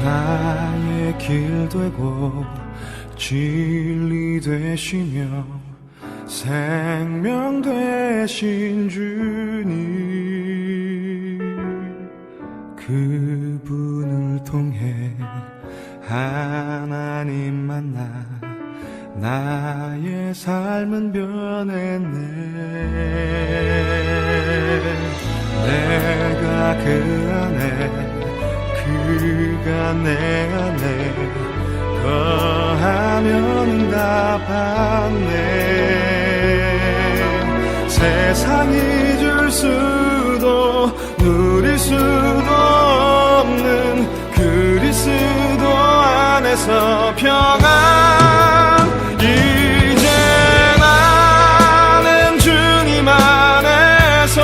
나의 길 되고 진리 되시며 생명 되신 주님, 그분을 통해 하나님 만나 나의 삶은 변했네. 내가 그 안에 그가 내 안에 거하면 응답하네. 세상이 줄 수도 누릴 수도 없는 그리스도 안에서 평안. 이제 나는 주님 안에서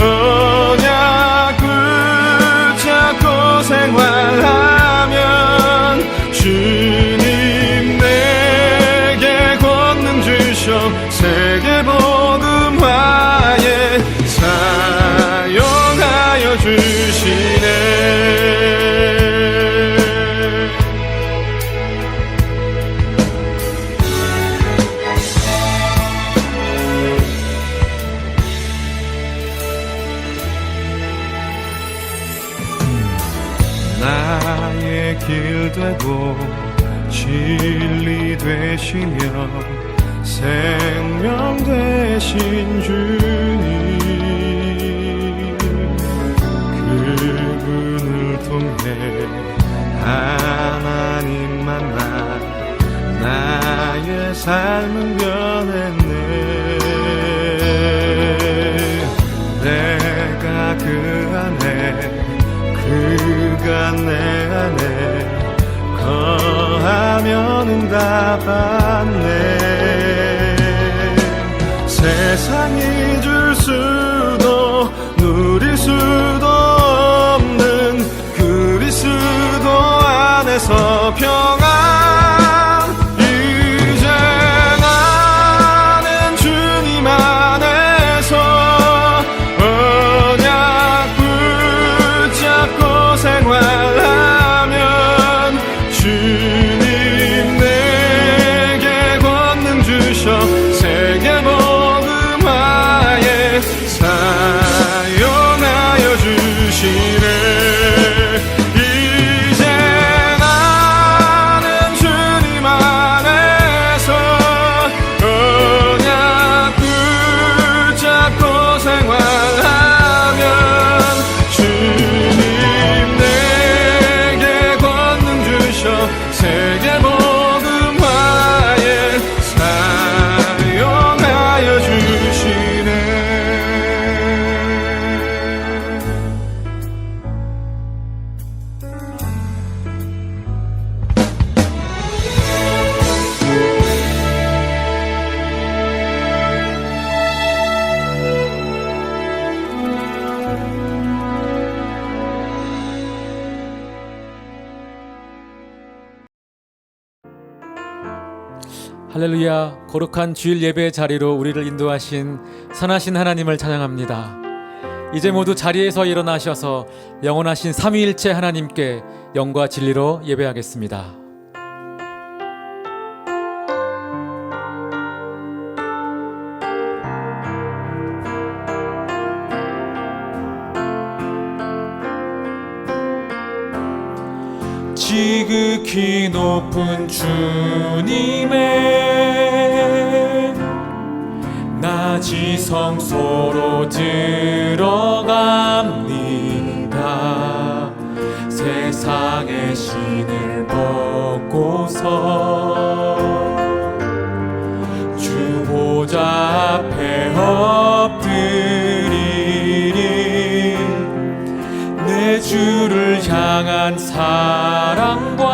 언약 붙잡고 생활하면 주님 내게 권능 주셔 세계복음화에 사용하여 주시네. 나의 길 되고 진리 되시며 생명 되신 주님, 그분을 통해 하나님 만나 나의 삶은 변했네. 내가 그 안에 그가 내 안에 거하면 응답받네. 세상이 줄 수도 누릴 수도 없는 그리스도 안에서 평안. 이제 나는 주님 안에서 언약 붙잡고 생활하면 주님 내게 권능 주셔 세계복음화에 사용하여 주시네. 이제 나는 주님 안에서 언약 붙잡고 생활하면 주님 내게 권능 주셔 세계복음화에 사용하여 주시네. 할렐루야. 거룩한 주일 예배의 자리로 우리를 인도하신 선하신 하나님을 찬양합니다. 이제 모두 자리에서 일어나셔서 영원하신 삼위일체 하나님께 영과 진리로 예배하겠습니다. 지극히 높은 주님의 낮이 성소로 들어갑니다. 세상의 신을 벗고서 주 보좌 앞에 엎드리리. 내 주를 향한 사랑과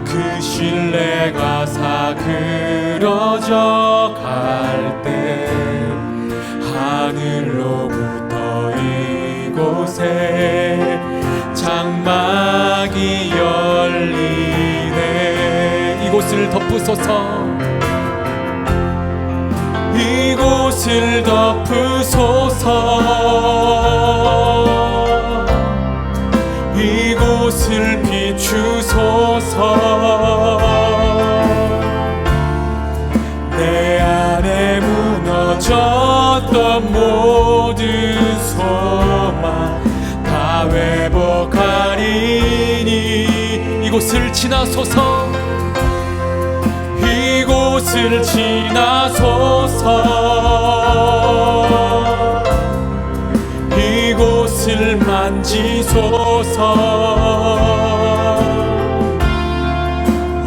그 신뢰가 사그러져 갈 때 하늘로부터 이곳에 장막이 열리네. 이곳을 덮으소서. 이곳을 덮으소서. 잃었던 모든 소망 다 회복하리니 이곳을 지나소서 이곳을 지나소서 이곳을 만지소서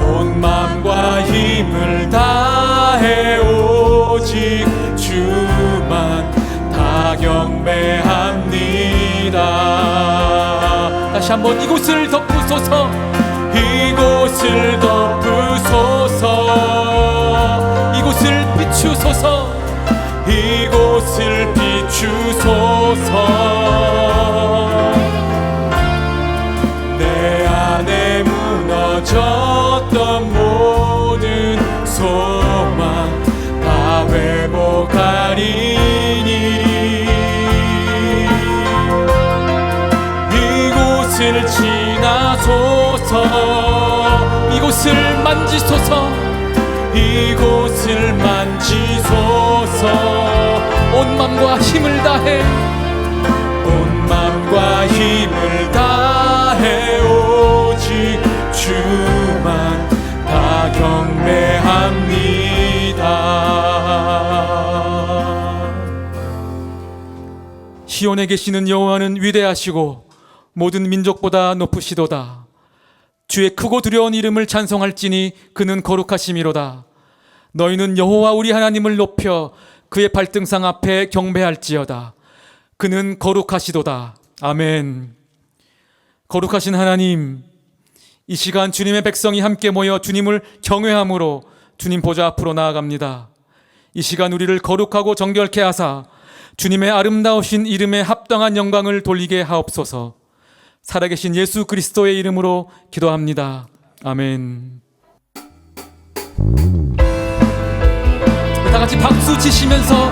온 맘과 힘을 다해 오직 주만 다 경배합니다. 다시 한번 이곳을 덮으소서 이곳을 덮으소서 이곳을 비추소서 이곳을 비추소서 내 안에 무너졌던 모든 소망 다 회복하리니 이곳을 지나소서 이곳을 만지소서 이곳을 만지소서 온 맘과 힘을 다해 온 맘과 힘을 다해 오직 주만 다 경배합니다. 시온에 계시는 여호와는 위대하시고 모든 민족보다 높으시도다. 주의 크고 두려운 이름을 찬송할지니 그는 거룩하심이로다. 너희는 여호와 우리 하나님을 높여 그의 발등상 앞에 경배할지어다. 그는 거룩하시도다. 아멘. 거룩하신 하나님, 이 시간 주님의 백성이 함께 모여 주님을 경외함으로 주님 보좌 앞으로 나아갑니다. 이 시간 우리를 거룩하고 정결케 하사 주님의 아름다우신 이름에 합당한 영광을 돌리게 하옵소서. 살아계신 예수 그리스도의 이름으로 기도합니다. 아멘. 다 같이 박수 치시면서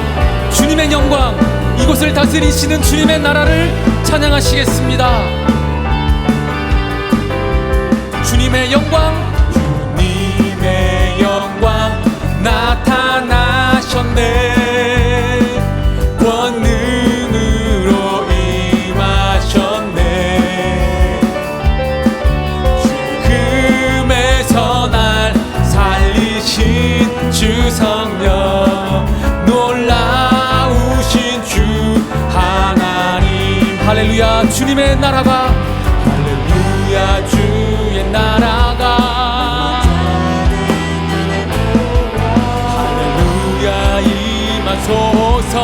주님의 영광, 이곳을 다스리시는 주님의 나라를 찬양하시겠습니다. 주님의 영광, 주님의 영광 나타나셨네 권능으로 임하셨네 죽음에서 날 살리신 주 성령 놀라우신 주 하나님 할렐루야. 주님의 나라가, 할렐루야 주의 나라가 할렐루야 임하소서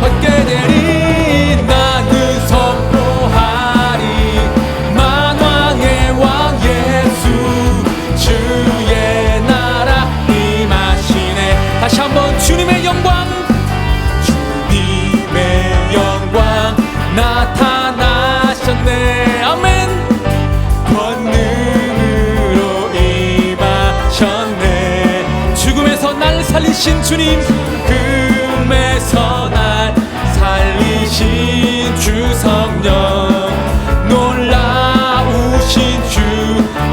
얻게 되리 나는 선포하리 만왕의 왕 예수 주의 나라 임하시네 다시 한번 주님의 영광, 주님의 영광 나타나셨네 아멘 권능으로 임하셨네 죽음에서 날 살리신 주님, 금에서 날 살리신 주 성령 놀라우신 주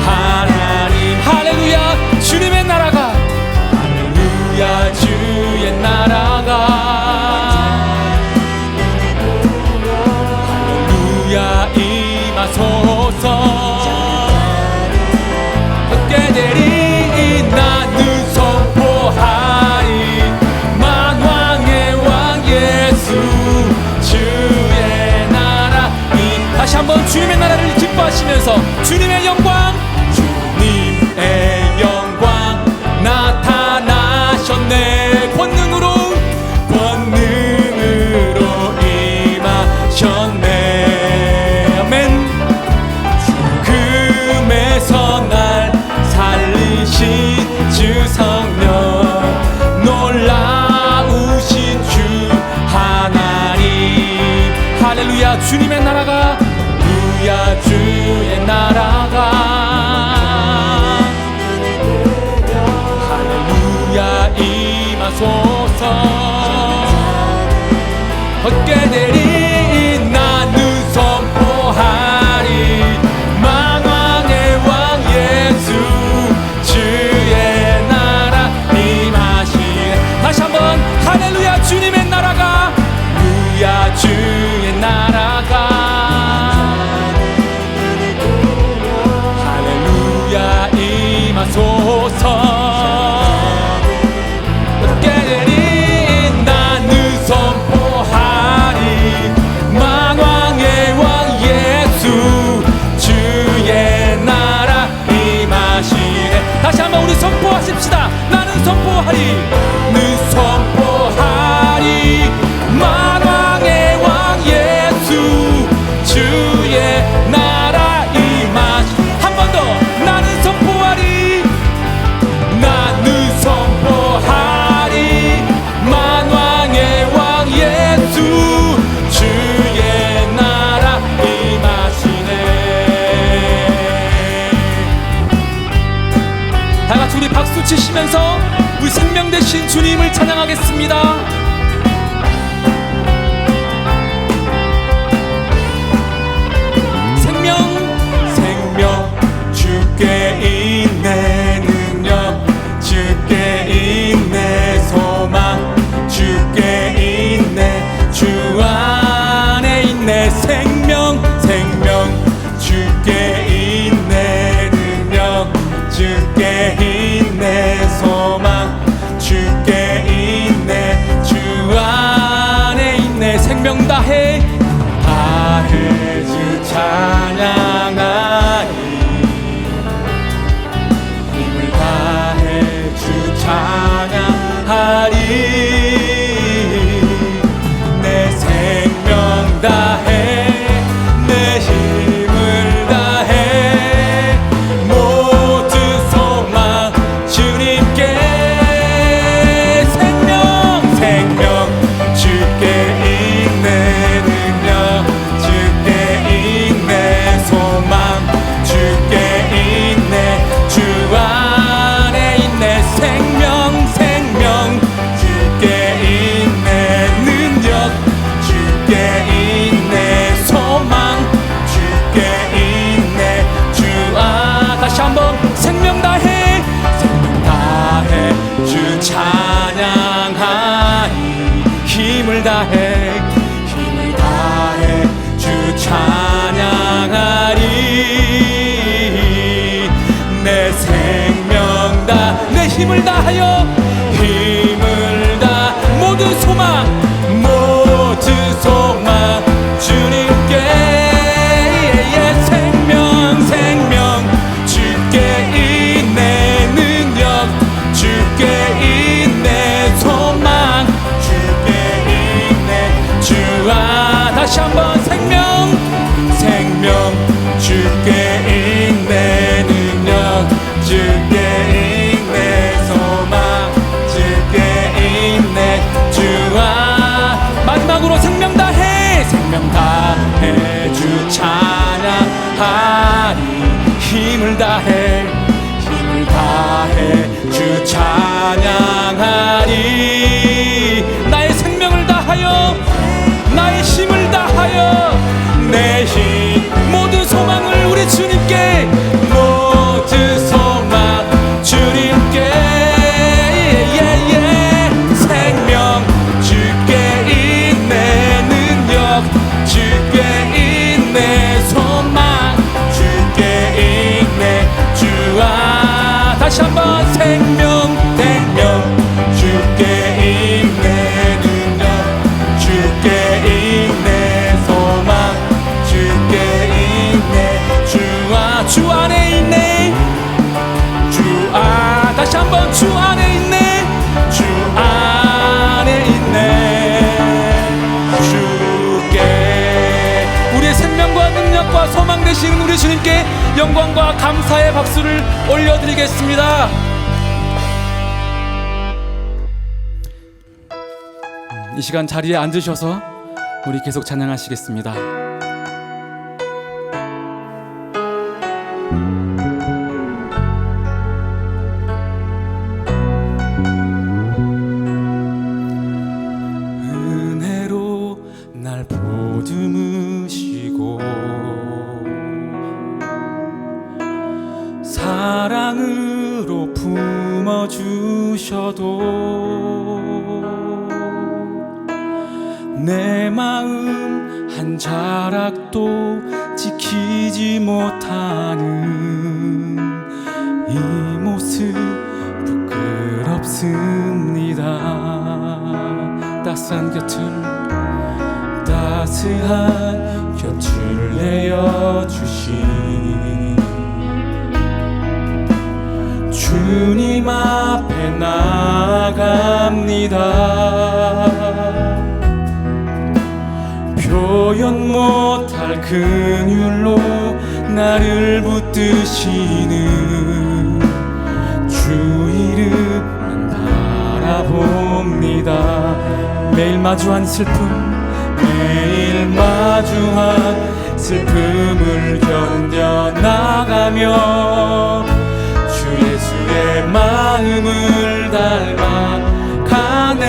하나님 할렐루야. 주님의 나라가, 할렐루야 주의 나라가 할렐루야 임하소서 얻게 되리 나는 선포하리 만왕의 왕 예수 주의 나라 다시 한번 주님의 나라를 기뻐하시면서 주님의 영광, 주님의 영광 나타나셨네 권능으로 임하셨네 아멘 죽음에서 날 살리신 주 성령 놀라우신 주 하나님 할렐루야. 주님의 나라가, 할렐루야 주의 나라가 할렐루야 임하소서 얻게 되리 나는 선포하리 만왕의 왕 예수 주의 나라 임하시네 다시 한번 찬양하겠습니다. 생명 주께 있네 능력 주께 있네 소망 주께 있네 주 안에 있네 생명 주께 있네 능력 주께 있네 소망 주께 있네 주 안에 있네 생명 다해 주 찬양하리 힘을 다해 주 찬양하리 내 생명 다해 내 힘을 다해 모두 소망 주님께 생명 주께 있네 능력 주께 있네 소망 주께 있네 주 안에 있네 생명 주께 있네 능력 주께 있네 소망 주께 있네 주 다시 한번 생명 다해 주 찬양하리 힘을 다해 주 찬양하리 내 생명 다 내 힘을 다하여 모든 소망 주님께 생명 주께 있네 능력 주께 있네 소망 주께 있네 주 다시 한번 생명 주께 있네 능력 주께 있네 소망 주께 있네 주 마지막으로 생명 다해 주 찬양하리 힘을 다해 주 찬양하리 나의 생명을 다하여 나의 힘을 다하여 내 힘 모든 소망을 우리 주님께 모든 소망 주님께 생명 주께 있네 능력 주께 있네 소망 주께 있네 주 다시 한번 생명 주께 있네 능력 주께 있네 소망 주께 있네 주 안에 있네 다시 한번 주 안에 있네 주 안에 있네 주께 우리의 생명과 능력과 소망 되시는 우리 주님께 영광과 감사의 박수를 올려드리겠습니다. 이 시간 자리에 앉으셔서 우리 계속 찬양하시겠습니다. 은혜로 날 보듬으시고 사랑으로 품어주셔도 내 마음 한 자락도 지키지 못하는 이 모습 부끄럽습니다. 따스한 곁을 내어주신 주님 앞에 나아갑니다. 표현 못할 긍휼로 나를 붙드시는 주 이름만 바라봅니다. 매일 마주한 슬픔을 견뎌나가며 주 예수의 마음을 닮아 가네.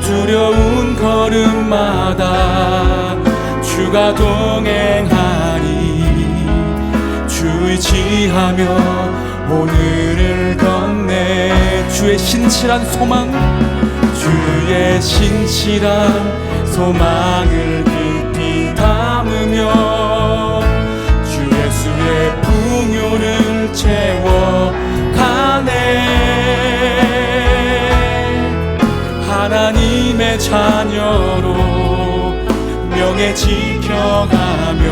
두려운 걸음마다 주가 동행하니 주 의지하며 오늘을 건네. 주의 신실한 소망, 주의 신실한 소망을 깊이 담으며 주 예수의 풍요를 채워가네. 하나님의 자녀로 명예 지켜가며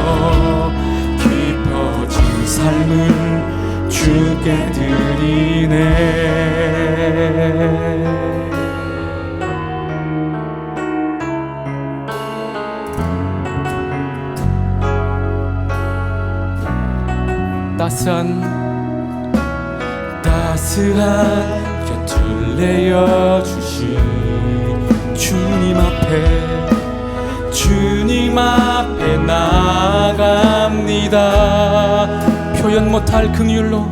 깊어진 삶을 주께 드리네. 따스한 곁을 내어주신 주님 앞에 나아갑니다. 표현 못할 긍휼로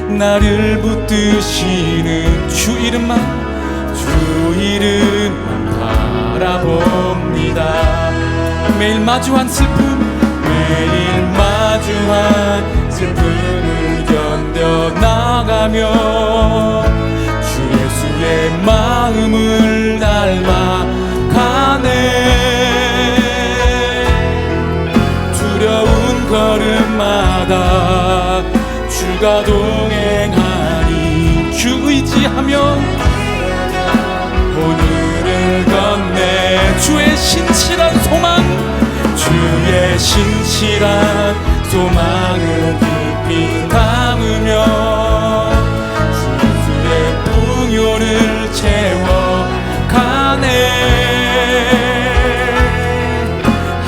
나를 붙드시는 주 이름만 바라봅니다. 매일 마주한 슬픔을 견뎌나가며 주 예수의 마음을 닮아가네. 두려운 걸음마다 주가 동행하니 주 의지하며 오늘을 건네. 주의 신실한 소망, 주의 신실한 소망을 깊이 담으며 주 예수의 풍요를 채워가네.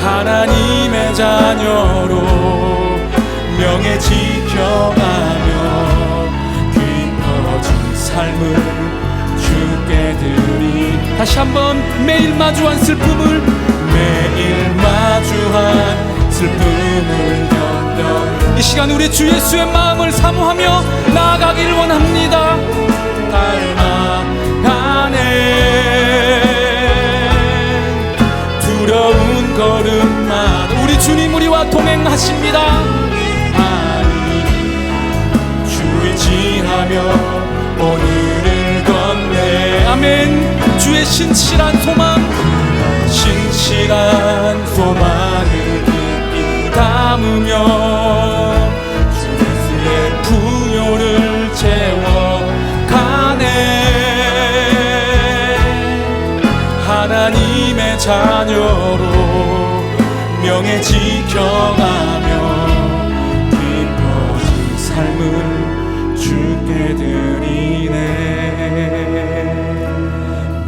하나님의 자녀로 명예 지켜가며 깊어진 삶을 주께 드리. 다시 한번 매일 마주한 슬픔을 견뎌 이 시간 우리 주 예수의 마음을 사모하며 나아가길 원합니다. 닮아가네. 두려운 걸음마다 우리 주님 우리와 동행하십니다. 주 의지하며 오늘을 건네. 아멘. 주의 신실한 소망을 깊이 담으며 주 예수의 풍요를 채워가네. 하나님의 자녀로 명예 지켜가며 깊어진 삶을 주께 드리네.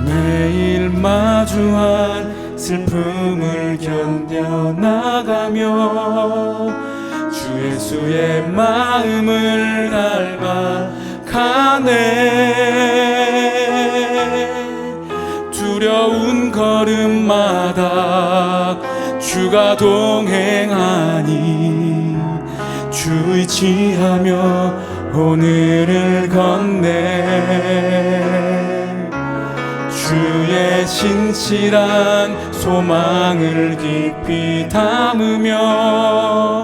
매일 마주한 슬픔을 견뎌나가며 주 예수의 마음을 닮아가네. 두려운 걸음마다 주가 동행하니 주 의지하며 오늘을 건네. 주의 신실한 소망을 깊이 담으며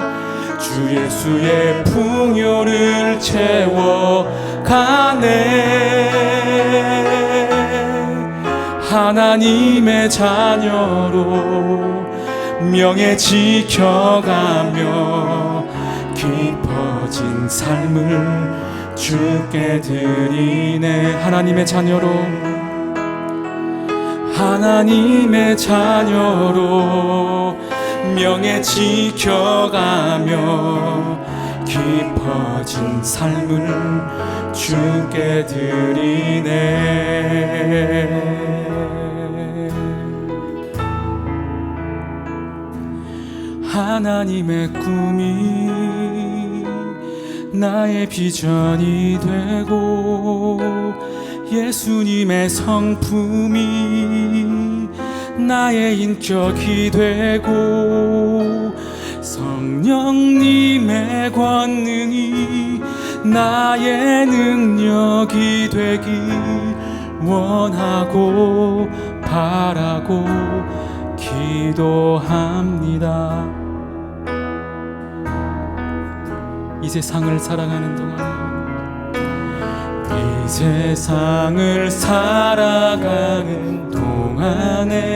주 예수의 풍요를 채워가네. 하나님의 자녀로 명예 지켜가며 깊어진 삶을 주께 드리네. 하나님의 자녀로 명예 지켜가며 깊어진 삶을 주께 드리네. 하나님의 꿈이 나의 비전이 되고 예수님의 성품이 나의 인격이 되고 성령님의 권능이 나의 능력이 되길 원하고 바라고 기도합니다. 이 세상을 살아가는 동안, 이 세상을 살아가는 동안에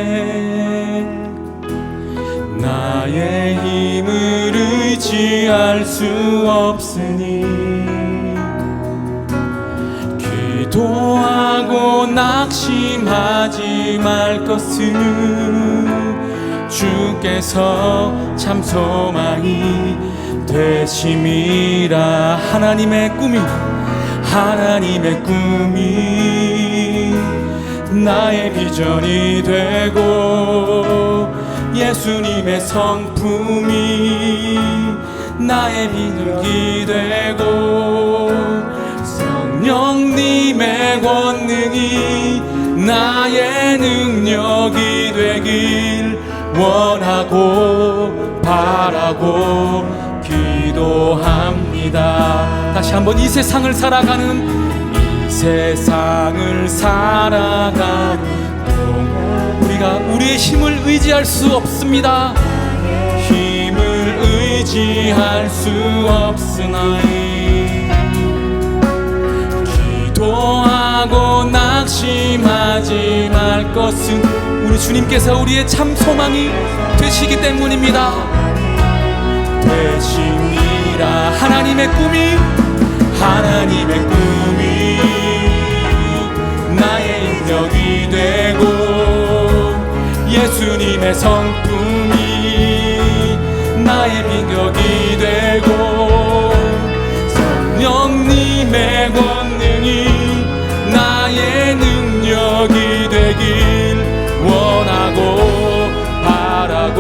나의 힘을 의지할 수 없으니 기도하고 낙심하지 말 것을 주께서 참 소망이 되심이라. 하나님의 꿈이 나의 비전이 되고 예수님의 성품이 나의 비전이 되고 성령님의 권능이 나의 능력이 되길 원하고 바라고 기도합니다. 다시 한번 이 세상을 살아가는 동안 우리가 우리의 힘을 의지할 수 없습니다. 힘을 의지할 수 없으나이 기도하고 낙심하지 말 것은 우리 주님께서 우리의 참 소망이 되시기 때문입니다. 되심이라. 하나님의 꿈이 나의 인격이 되고 예수님의 성품이 나의 비격이 되고 성령님의 권능이 나의 능력이 되길 원하고 바라고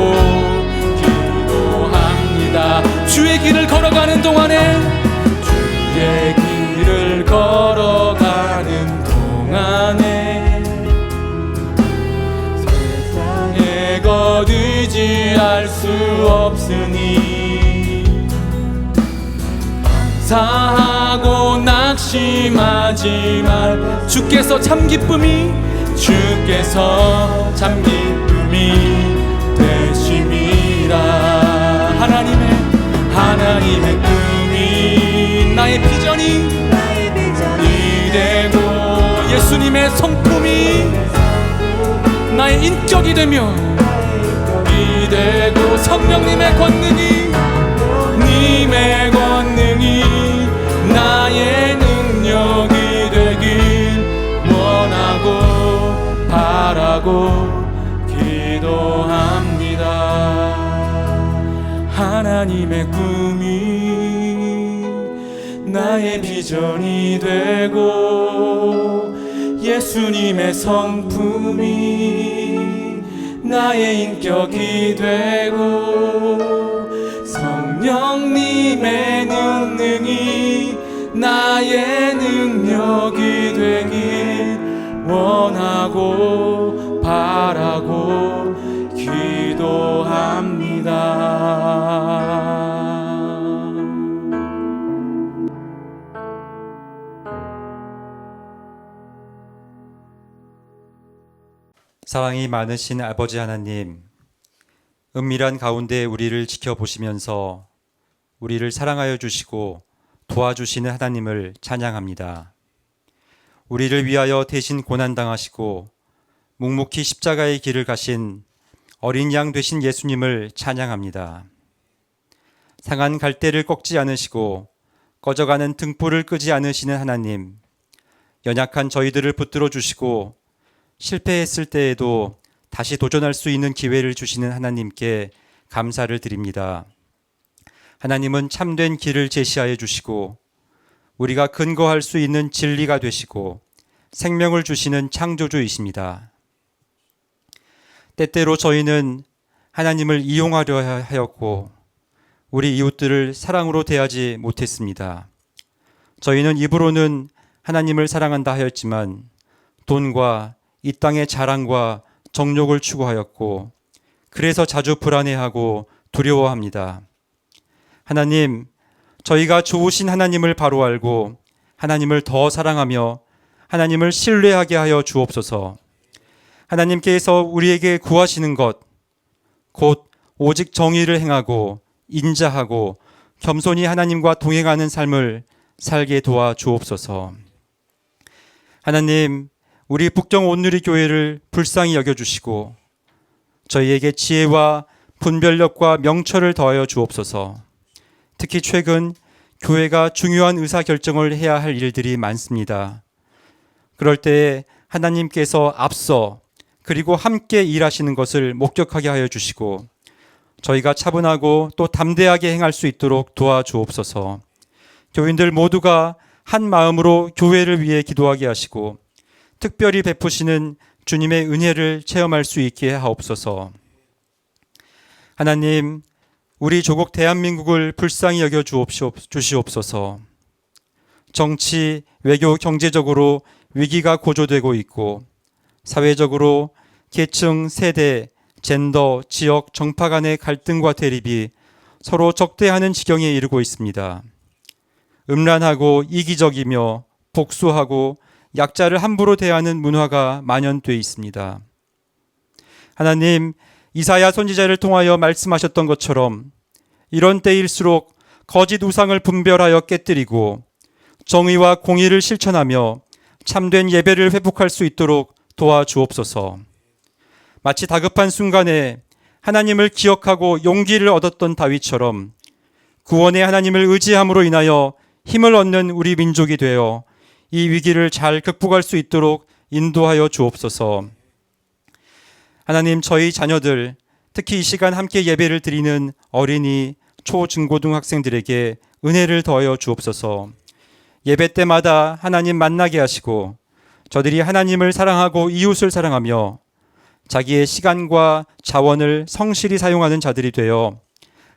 기도합니다. 주의 길을 걸어가는 동안에 세상에 것 의지할 수 없으니 감사하고 낙심하지 말. 주께서 참 기쁨이 되심이라. 하나님의 꿈이 나의 비전이 되고 예수님의 성품이 나의 인격이 되며 이 되고 성령님의 권능이 나의 능력이 되길 원하고 바라고 기도합니다. 하나님의 꿈이 나의 비전이 되고 예수님의 성품이 나의 인격이 되고 성령님의 능력이 나의 능력이 되길 원하고 바라고 기도합니다. 사랑이 많으신 아버지 하나님, 은밀한 가운데 우리를 지켜보시면서 우리를 사랑하여 주시고 도와주시는 하나님을 찬양합니다. 우리를 위하여 대신 고난당하시고 묵묵히 십자가의 길을 가신 어린 양 되신 예수님을 찬양합니다. 상한 갈대를 꺾지 않으시고 꺼져가는 등불을 끄지 않으시는 하나님, 연약한 저희들을 붙들어 주시고 실패했을 때에도 다시 도전할 수 있는 기회를 주시는 하나님께 감사를 드립니다. 하나님은 참된 길을 제시하여 주시고 우리가 근거할 수 있는 진리가 되시고 생명을 주시는 창조주이십니다. 때때로 저희는 하나님을 이용하려 하였고 우리 이웃들을 사랑으로 대하지 못했습니다. 저희는 입으로는 하나님을 사랑한다 하였지만 돈과 이 땅의 자랑과 정욕을 추구하였고 그래서 자주 불안해하고 두려워합니다. 하나님, 저희가 좋으신 하나님을 바로 알고 하나님을 더 사랑하며 하나님을 신뢰하게 하여 주옵소서. 하나님께서 우리에게 구하시는 것, 곧 오직 정의를 행하고 인자하고 겸손히 하나님과 동행하는 삶을 살게 도와 주옵소서. 하나님, 우리 북경 온누리 교회를 불쌍히 여겨주시고 저희에게 지혜와 분별력과 명철을 더하여 주옵소서. 특히 최근 교회가 중요한 의사결정을 해야 할 일들이 많습니다. 그럴 때에 하나님께서 앞서 그리고 함께 일하시는 것을 목격하게 하여 주시고 저희가 차분하고 또 담대하게 행할 수 있도록 도와주옵소서. 교인들 모두가 한 마음으로 교회를 위해 기도하게 하시고 특별히 베푸시는 주님의 은혜를 체험할 수 있게 하옵소서. 하나님, 우리 조국 대한민국을 불쌍히 여겨 주시옵소서. 정치, 외교, 경제적으로 위기가 고조되고 있고 사회적으로 계층, 세대, 젠더, 지역, 정파 간의 갈등과 대립이 서로 적대하는 지경에 이르고 있습니다. 음란하고 이기적이며 복수하고 약자를 함부로 대하는 문화가 만연돼 있습니다. 하나님, 이사야 선지자를 통하여 말씀하셨던 것처럼 이런 때일수록 거짓 우상을 분별하여 깨뜨리고 정의와 공의를 실천하며 참된 예배를 회복할 수 있도록 도와주옵소서. 마치 다급한 순간에 하나님을 기억하고 용기를 얻었던 다윗처럼 구원의 하나님을 의지함으로 인하여 힘을 얻는 우리 민족이 되어 이 위기를 잘 극복할 수 있도록 인도하여 주옵소서. 하나님, 저희 자녀들, 특히 이 시간 함께 예배를 드리는 어린이, 초, 중고등학생들에게 은혜를 더하여 주옵소서. 예배 때마다 하나님 만나게 하시고 저들이 하나님을 사랑하고 이웃을 사랑하며 자기의 시간과 자원을 성실히 사용하는 자들이 되어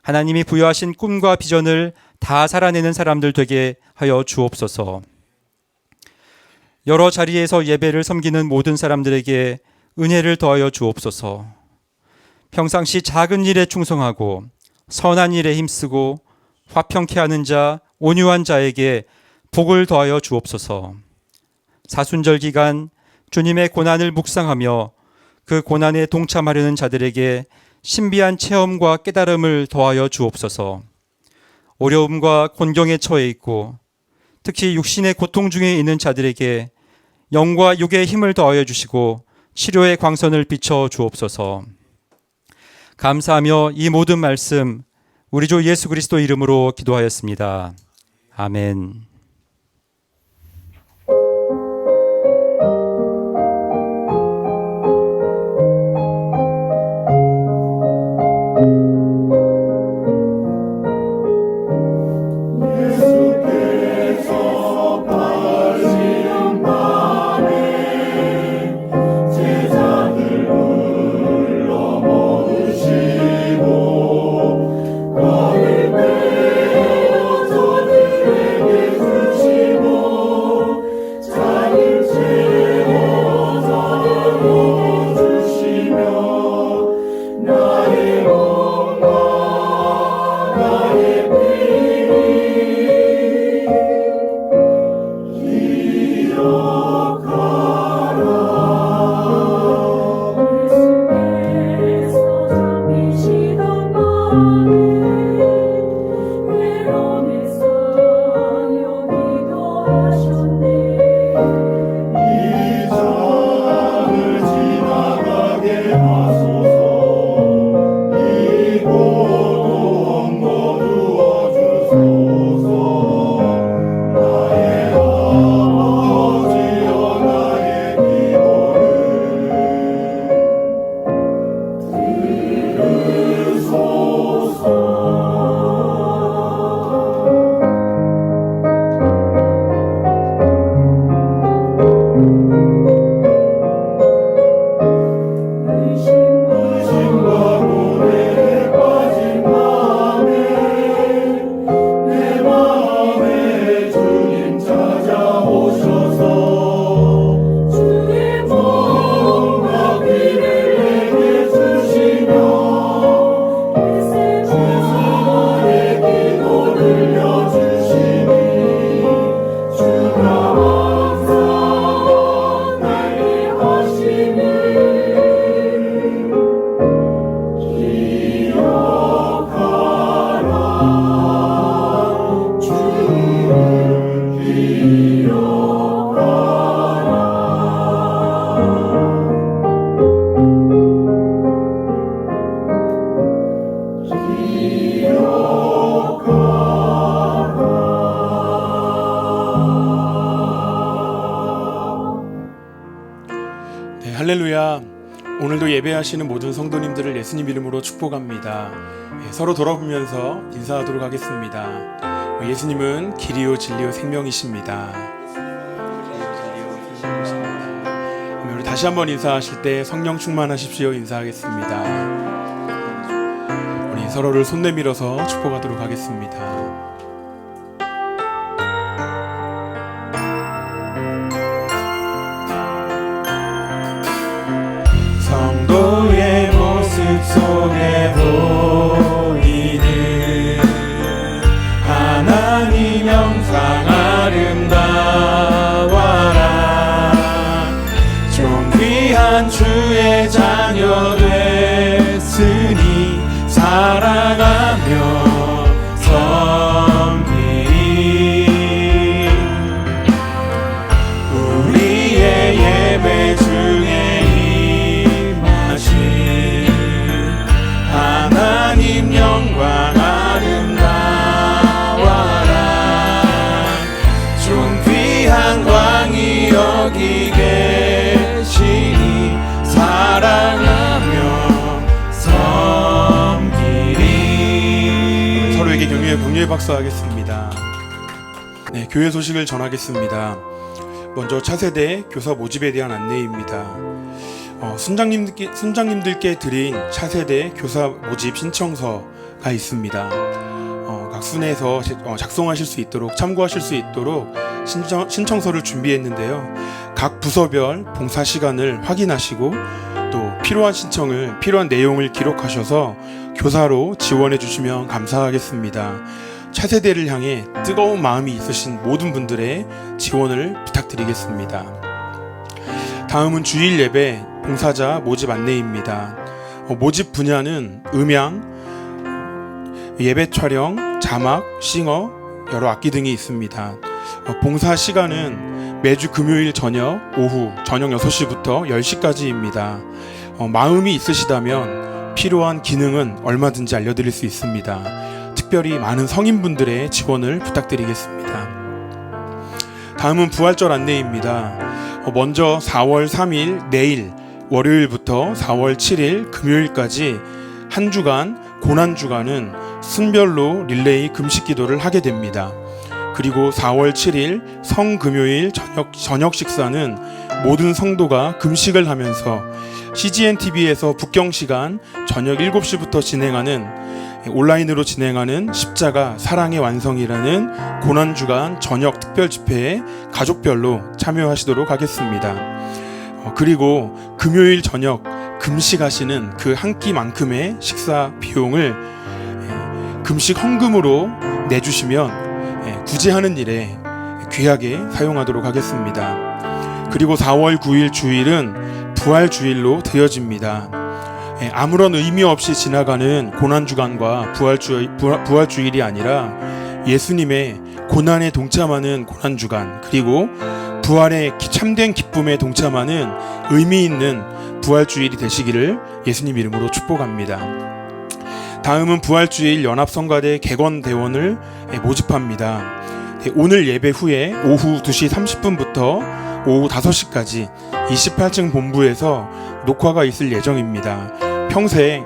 하나님이 부여하신 꿈과 비전을 다 살아내는 사람들 되게 하여 주옵소서. 여러 자리에서 예배를 섬기는 모든 사람들에게 은혜를 더하여 주옵소서. 평상시 작은 일에 충성하고 선한 일에 힘쓰고 화평케 하는 자, 온유한 자에게 복을 더하여 주옵소서. 사순절 기간 주님의 고난을 묵상하며 그 고난에 동참하려는 자들에게 신비한 체험과 깨달음을 더하여 주옵소서. 어려움과 곤경에 처해 있고 특히 육신의 고통 중에 있는 자들에게 영과 육의 힘을 더하여 주시고 치료의 광선을 비춰 주옵소서. 감사하며 이 모든 말씀 우리 주 예수 그리스도 이름으로 기도하였습니다. 아멘. 할렐루야. 오늘도 예배하시는 모든 성도님들을 예수님 이름으로 축복합니다. 서로 돌아보면서 인사하도록 하겠습니다. 예수님은 길이요 진리요 생명이십니다. 우리 다시 한번 인사하실 때 성령 충만하십시오 인사하겠습니다. 우리 서로를 손 내밀어서 축복하도록 하겠습니다. 성도의 모습 속에 보이는 하나님 형상 아름다워라. 좀 귀한 주의 자녀 됐으니 살아가며 섬기리. 우리의 예배 중에 하나님 영광 아름다워라. 좀 귀한 왕이 여기 계시니 사랑하며 섬기리. 서로에게 격려의 박수 하겠습니다. 네, 교회 소식을 전하겠습니다. 먼저 차세대 교사 모집에 대한 안내입니다. 순장님들께 드린 차세대 교사 모집 신청서가 있습니다. 각 순에서 작성하실 수 있도록 참고하실 수 있도록 신청서를 준비했는데요. 각 부서별 봉사 시간을 확인하시고 또 필요한 내용을 기록하셔서 교사로 지원해 주시면 감사하겠습니다. 차세대를 향해 뜨거운 마음이 있으신 모든 분들의 지원을 부탁드리겠습니다. 다음은 주일 예배 봉사자 모집 안내입니다. 모집 분야는 음향, 예배 촬영, 자막, 싱어, 여러 악기 등이 있습니다. 봉사 시간은 매주 금요일 오후 저녁 6시부터 10시까지입니다. 마음이 있으시다면 필요한 기능은 얼마든지 알려드릴 수 있습니다. 특별히 많은 성인분들의 지원을 부탁드리겠습니다. 다음은 부활절 안내입니다. 먼저 4월 3일 내일 월요일부터 4월 7일 금요일까지 한 주간 고난주간은 순별로 릴레이 금식 기도를 하게 됩니다. 그리고 4월 7일 성금요일 저녁 식사는 모든 성도가 금식을 하면서 CGNTV에서 북경시간 저녁 7시부터 온라인으로 진행하는 십자가 사랑의 완성이라는 고난주간 저녁 특별 집회에 가족별로 참여하시도록 하겠습니다. 그리고 금요일 저녁 금식하시는 그 한 끼만큼의 식사 비용을 금식 헌금으로 내주시면 구제하는 일에 귀하게 사용하도록 하겠습니다. 그리고 4월 9일 주일은 부활주일로 되어집니다. 아무런 의미 없이 지나가는 고난주간과 부활주일이 아니라 예수님의 고난에 동참하는 고난주간, 그리고 부활의 참된 기쁨에 동참하는 의미 있는 부활주일이 되시기를 예수님 이름으로 축복합니다. 다음은 부활주일 연합성가대 객원대원을 모집합니다. 오늘 예배 후에 오후 2시 30분부터 오후 5시까지 28층 본부에서 녹화가 있을 예정입니다. 평소에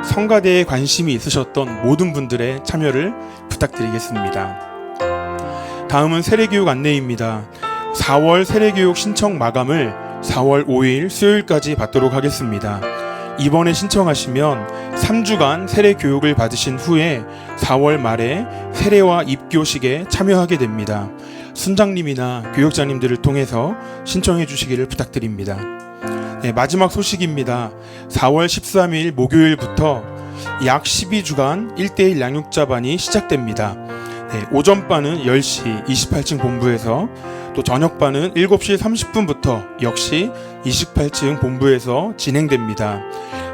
성가대에 관심이 있으셨던 모든 분들의 참여를 부탁드리겠습니다. 다음은 세례교육 안내입니다. 4월 세례교육 신청 마감을 4월 5일 수요일까지 받도록 하겠습니다. 이번에 신청하시면 3주간 세례교육을 받으신 후에 4월 말에 세례와 입교식에 참여하게 됩니다. 순장님이나 교육자님들을 통해서 신청해 주시기를 부탁드립니다. 네, 마지막 소식입니다. 4월 13일 목요일부터 약 12주간 1:1 양육자반이 시작됩니다. 네, 오전반은 10시 28층 본부에서, 또 저녁반은 7시 30분부터 역시 28층 본부에서 진행됩니다.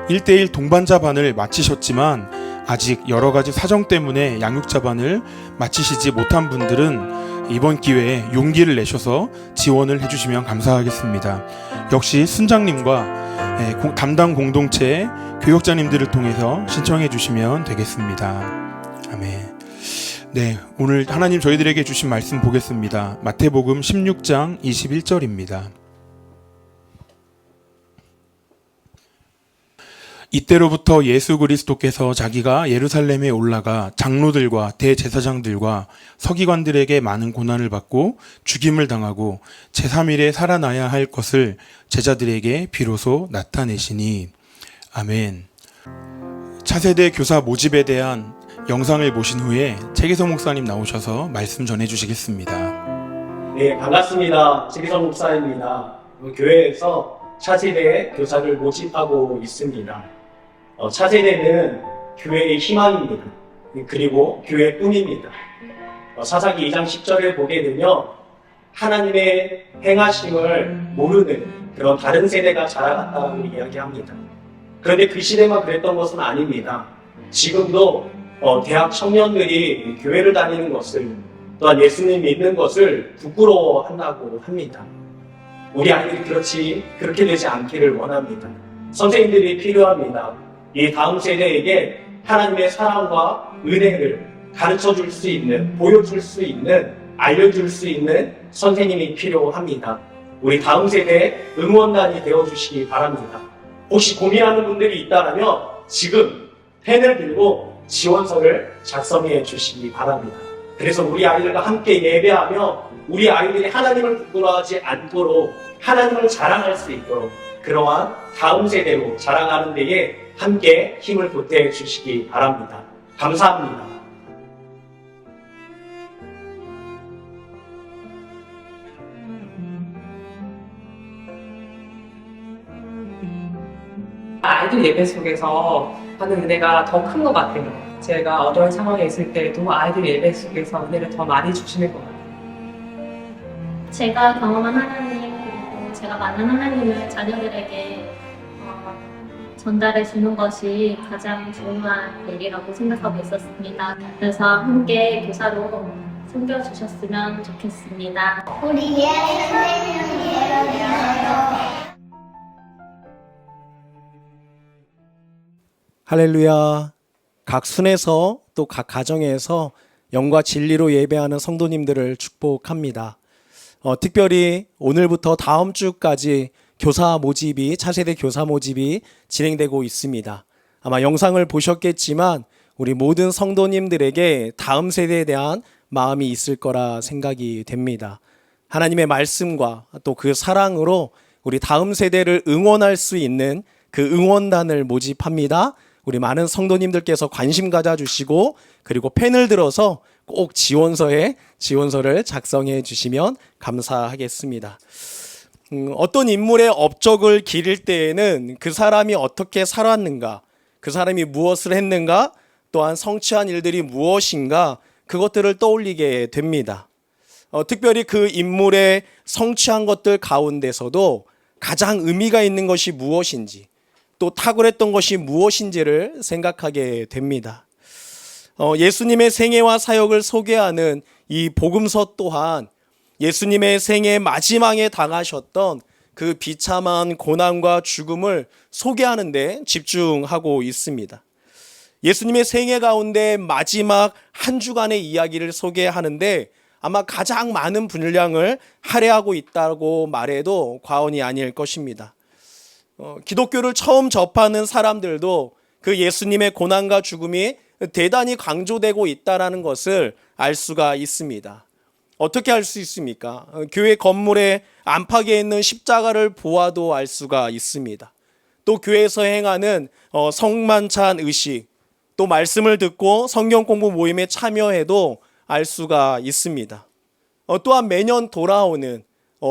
1:1 동반자반을 마치셨지만 아직 여러가지 사정 때문에 양육자반을 마치시지 못한 분들은 이번 기회에 용기를 내셔서 지원을 해주시면 감사하겠습니다. 역시 순장님과 담당 공동체 교육자님들을 통해서 신청해 주시면 되겠습니다. 아멘. 네, 오늘 하나님 저희들에게 주신 말씀 보겠습니다. 마태복음 16장 21절입니다. 이때로부터 예수 그리스도께서 자기가 예루살렘에 올라가 장로들과 대제사장들과 서기관들에게 많은 고난을 받고 죽임을 당하고 제3일에 살아나야 할 것을 제자들에게 비로소 나타내시니. 아멘. 차세대 교사 모집에 대한 영상을 보신 후에 최기성 목사님 나오셔서 말씀 전해주시겠습니다. 네, 반갑습니다. 최기성 목사입니다. 교회에서 차세대 교사를 모집하고 있습니다. 차세대는 교회의 희망입니다. 그리고 교회의 꿈입니다. 사사기 2장 10절을 보게 되면 하나님의 행하심을 모르는 그런 다른 세대가 자라갔다고 이야기합니다. 그런데 그 시대만 그랬던 것은 아닙니다. 지금도 대학 청년들이 교회를 다니는 것을, 또한 예수님 믿는 것을 부끄러워한다고 합니다. 우리 아이들이 그렇게 되지 않기를 원합니다. 선생님들이 필요합니다. 이 다음 세대에게 하나님의 사랑과 은혜를 가르쳐 줄 수 있는, 보여줄 수 있는, 알려줄 수 있는 선생님이 필요합니다. 우리 다음 세대의 응원단이 되어주시기 바랍니다. 혹시 고민하는 분들이 있다면 지금 펜을 들고 지원서를 작성해 주시기 바랍니다. 그래서 우리 아이들과 함께 예배하며 우리 아이들이 하나님을 부끄러워하지 않도록 하나님을 자랑할 수 있도록 그러한 다음 세대로 자라가는 데에 함께 힘을 보태 주시기 바랍니다. 감사합니다. 아이들 예배 속에서 받는 은혜가 더 큰 것 같아요. 제가 어려운 상황에 있을 때도 아이들 예배 속에서 은혜를 더 많이 주시는 것 같아요. 제가 경험한 하나님, 그리고 제가 만난 하나님을 자녀들에게 전달해 주는 것이 가장 중요한 일이라고 생각하고 있었습니다. 그래서 함께 교사로 섬겨주셨으면 좋겠습니다. 우리 예수 선생님이에요. 할렐루야. 각 순에서 또 각 가정에서 영과 진리로 예배하는 성도님들을 축복합니다. 특별히 오늘부터 다음 주까지 차세대 교사 모집이 진행되고 있습니다. 아마 영상을 보셨겠지만 우리 모든 성도님들에게 다음 세대에 대한 마음이 있을 거라 생각이 됩니다. 하나님의 말씀과 또 그 사랑으로 우리 다음 세대를 응원할 수 있는 그 응원단을 모집합니다. 우리 많은 성도님들께서 관심 가져주시고 그리고 펜을 들어서 꼭 지원서를 작성해 주시면 감사하겠습니다. 어떤 인물의 업적을 기릴 때에는 그 사람이 어떻게 살았는가, 그 사람이 무엇을 했는가, 또한 성취한 일들이 무엇인가, 그것들을 떠올리게 됩니다. 특별히 그 인물의 성취한 것들 가운데서도 가장 의미가 있는 것이 무엇인지, 또 탁월했던 것이 무엇인지를 생각하게 됩니다. 예수님의 생애와 사역을 소개하는 이 복음서 또한 예수님의 생애 마지막에 당하셨던 그 비참한 고난과 죽음을 소개하는 데 집중하고 있습니다. 예수님의 생애 가운데 마지막 한 주간의 이야기를 소개하는데 아마 가장 많은 분량을 할애하고 있다고 말해도 과언이 아닐 것입니다. 기독교를 처음 접하는 사람들도 그 예수님의 고난과 죽음이 대단히 강조되고 있다는 것을 알 수가 있습니다. 어떻게 알 수 있습니까? 교회 건물의 안팎에 있는 십자가를 보아도 알 수가 있습니다. 또 교회에서 행하는 성만찬 의식, 또 말씀을 듣고 성경 공부 모임에 참여해도 알 수가 있습니다. 또한 매년 돌아오는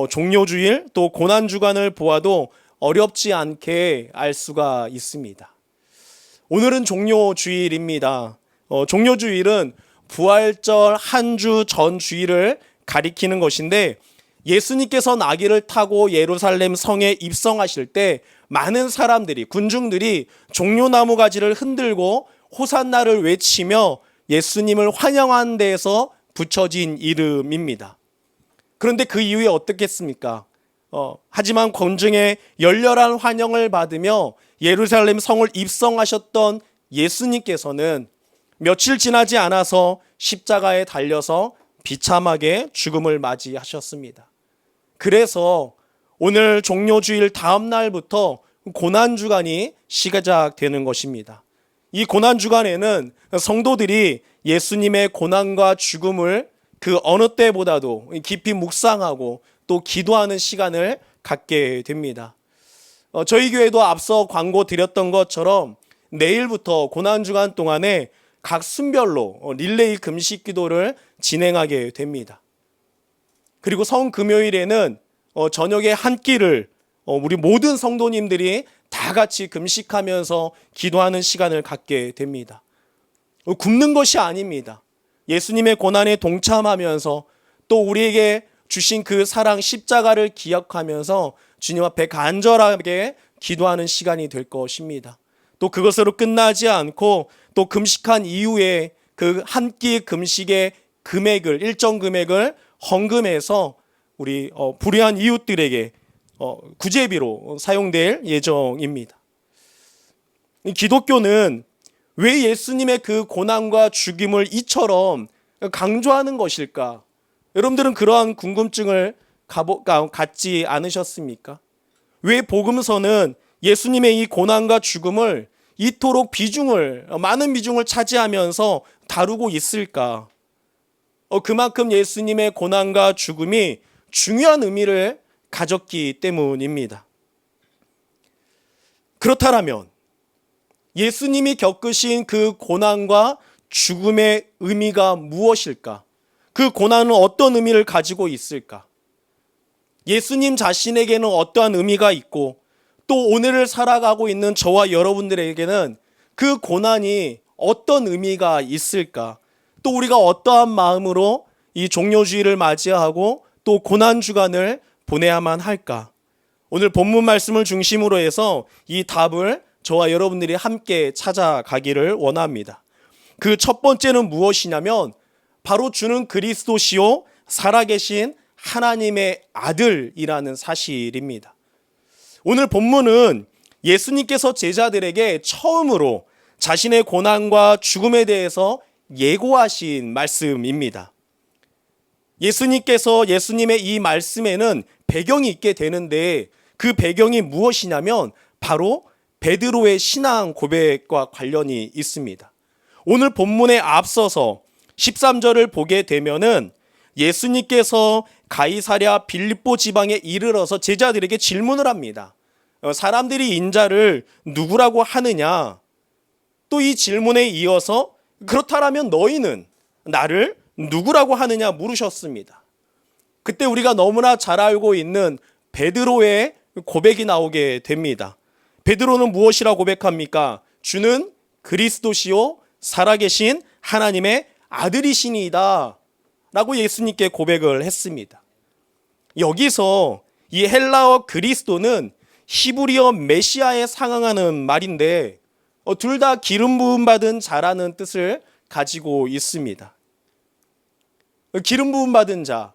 종료주일 또 고난주간을 보아도 어렵지 않게 알 수가 있습니다. 오늘은 종료주일입니다. 종료주일은 부활절 한 주 전 주일을 가리키는 것인데 예수님께서 나귀를 타고 예루살렘 성에 입성하실 때 많은 사람들이, 군중들이 종려나무 가지를 흔들고 호산나를 외치며 예수님을 환영한 데에서 붙여진 이름입니다. 그런데 그 이후에 어떻겠습니까? 하지만 군중의 열렬한 환영을 받으며 예루살렘 성을 입성하셨던 예수님께서는 며칠 지나지 않아서 십자가에 달려서 비참하게 죽음을 맞이하셨습니다. 그래서 오늘 종료주일 다음 날부터 고난 주간이 시작되는 것입니다. 이 고난 주간에는 성도들이 예수님의 고난과 죽음을 그 어느 때보다도 깊이 묵상하고 또 기도하는 시간을 갖게 됩니다. 저희 교회도 앞서 광고 드렸던 것처럼 내일부터 고난 주간 동안에 각 순별로 릴레이 금식 기도를 진행하게 됩니다. 그리고 성금요일에는 저녁에 한 끼를 우리 모든 성도님들이 다 같이 금식하면서 기도하는 시간을 갖게 됩니다. 굶는 것이 아닙니다. 예수님의 고난에 동참하면서 또 우리에게 주신 그 사랑 십자가를 기억하면서 주님 앞에 간절하게 기도하는 시간이 될 것입니다. 또 그것으로 끝나지 않고 또 금식한 이후에 그 한 끼 금식의 금액을 일정 금액을 헌금해서 우리 불의한 이웃들에게 구제비로 사용될 예정입니다. 기독교는 왜 예수님의 그 고난과 죽임을 이처럼 강조하는 것일까? 여러분들은 그러한 궁금증을 갖지 않으셨습니까? 왜 복음서는 예수님의 이 고난과 죽음을 이토록 많은 비중을 차지하면서 다루고 있을까? 그만큼 예수님의 고난과 죽음이 중요한 의미를 가졌기 때문입니다. 그렇다면 예수님이 겪으신 그 고난과 죽음의 의미가 무엇일까? 그 고난은 어떤 의미를 가지고 있을까? 예수님 자신에게는 어떠한 의미가 있고 또 오늘을 살아가고 있는 저와 여러분들에게는 그 고난이 어떤 의미가 있을까? 또 우리가 어떠한 마음으로 이 종료주의를 맞이하고 또 고난주간을 보내야만 할까? 오늘 본문 말씀을 중심으로 해서 이 답을 저와 여러분들이 함께 찾아가기를 원합니다. 그 첫 번째는 무엇이냐면 바로 주는 그리스도시요 살아계신 하나님의 아들이라는 사실입니다. 오늘 본문은 예수님께서 제자들에게 처음으로 자신의 고난과 죽음에 대해서 예고하신 말씀입니다. 예수님의 이 말씀에는 배경이 있게 되는데 그 배경이 무엇이냐면 바로 베드로의 신앙 고백과 관련이 있습니다. 오늘 본문에 앞서서 13절을 보게 되면은 예수님께서 가이사랴 빌립보 지방에 이르러서 제자들에게 질문을 합니다. 사람들이 인자를 누구라고 하느냐? 또 이 질문에 이어서 그렇다면 너희는 나를 누구라고 하느냐 물으셨습니다. 그때 우리가 너무나 잘 알고 있는 베드로의 고백이 나오게 됩니다. 베드로는 무엇이라 고백합니까? 주는 그리스도시요 살아계신 하나님의 아들이시니이다 라고 예수님께 고백을 했습니다. 여기서 이 헬라어 그리스도는 히브리어 메시아에 상응하는 말인데 둘 다 기름 부음 받은 자라는 뜻을 가지고 있습니다. 기름 부음 받은 자,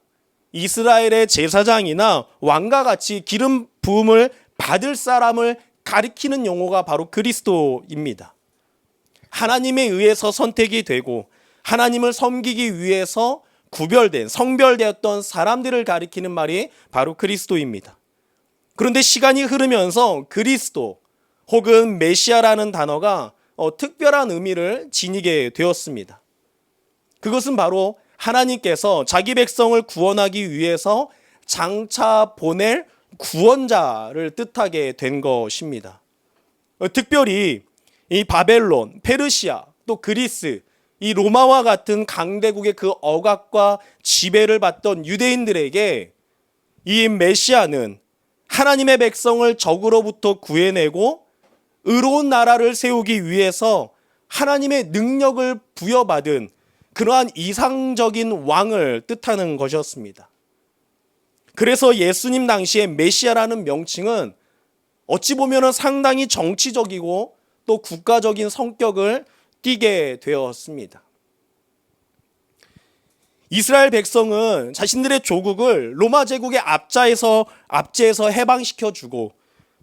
이스라엘의 제사장이나 왕과 같이 기름 부음을 받을 사람을 가리키는 용어가 바로 그리스도입니다. 하나님에 의해서 선택이 되고 하나님을 섬기기 위해서 구별된, 성별되었던 사람들을 가리키는 말이 바로 그리스도입니다. 그런데 시간이 흐르면서 그리스도 혹은 메시아라는 단어가 특별한 의미를 지니게 되었습니다. 그것은 바로 하나님께서 자기 백성을 구원하기 위해서 장차 보낼 구원자를 뜻하게 된 것입니다. 특별히 이 바벨론, 페르시아, 또 그리스, 이 로마와 같은 강대국의 그 억압과 지배를 받던 유대인들에게 이 메시아는 하나님의 백성을 적으로부터 구해내고 의로운 나라를 세우기 위해서 하나님의 능력을 부여받은 그러한 이상적인 왕을 뜻하는 것이었습니다. 그래서 예수님 당시에 메시아라는 명칭은 어찌 보면 상당히 정치적이고 또 국가적인 성격을 띠게 되었습니다. 이스라엘 백성은 자신들의 조국을 로마 제국의 압제에서 해방시켜주고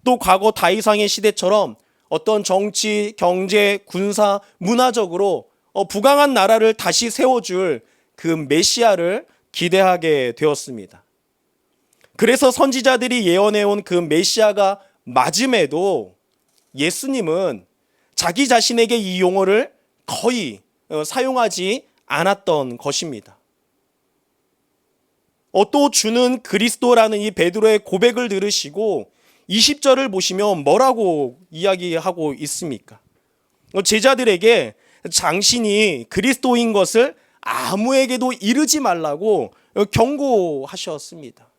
또 과거 다윗왕의 시대처럼 어떤 정치, 경제, 군사, 문화적으로 부강한 나라를 다시 세워줄 그 메시아를 기대하게 되었습니다. 그래서 선지자들이 예언해온 그 메시아가 맞음에도 예수님은 자기 자신에게 이 용어를 거의 사용하지 않았던 것입니다. 또 주는 그리스도라는 이 베드로의 고백을 들으시고 20절을 보시면 뭐라고 이야기하고 있습니까? 제자들에게 당신이 그리스도인 것을 아무에게도 이르지 말라고 경고하셨습니다.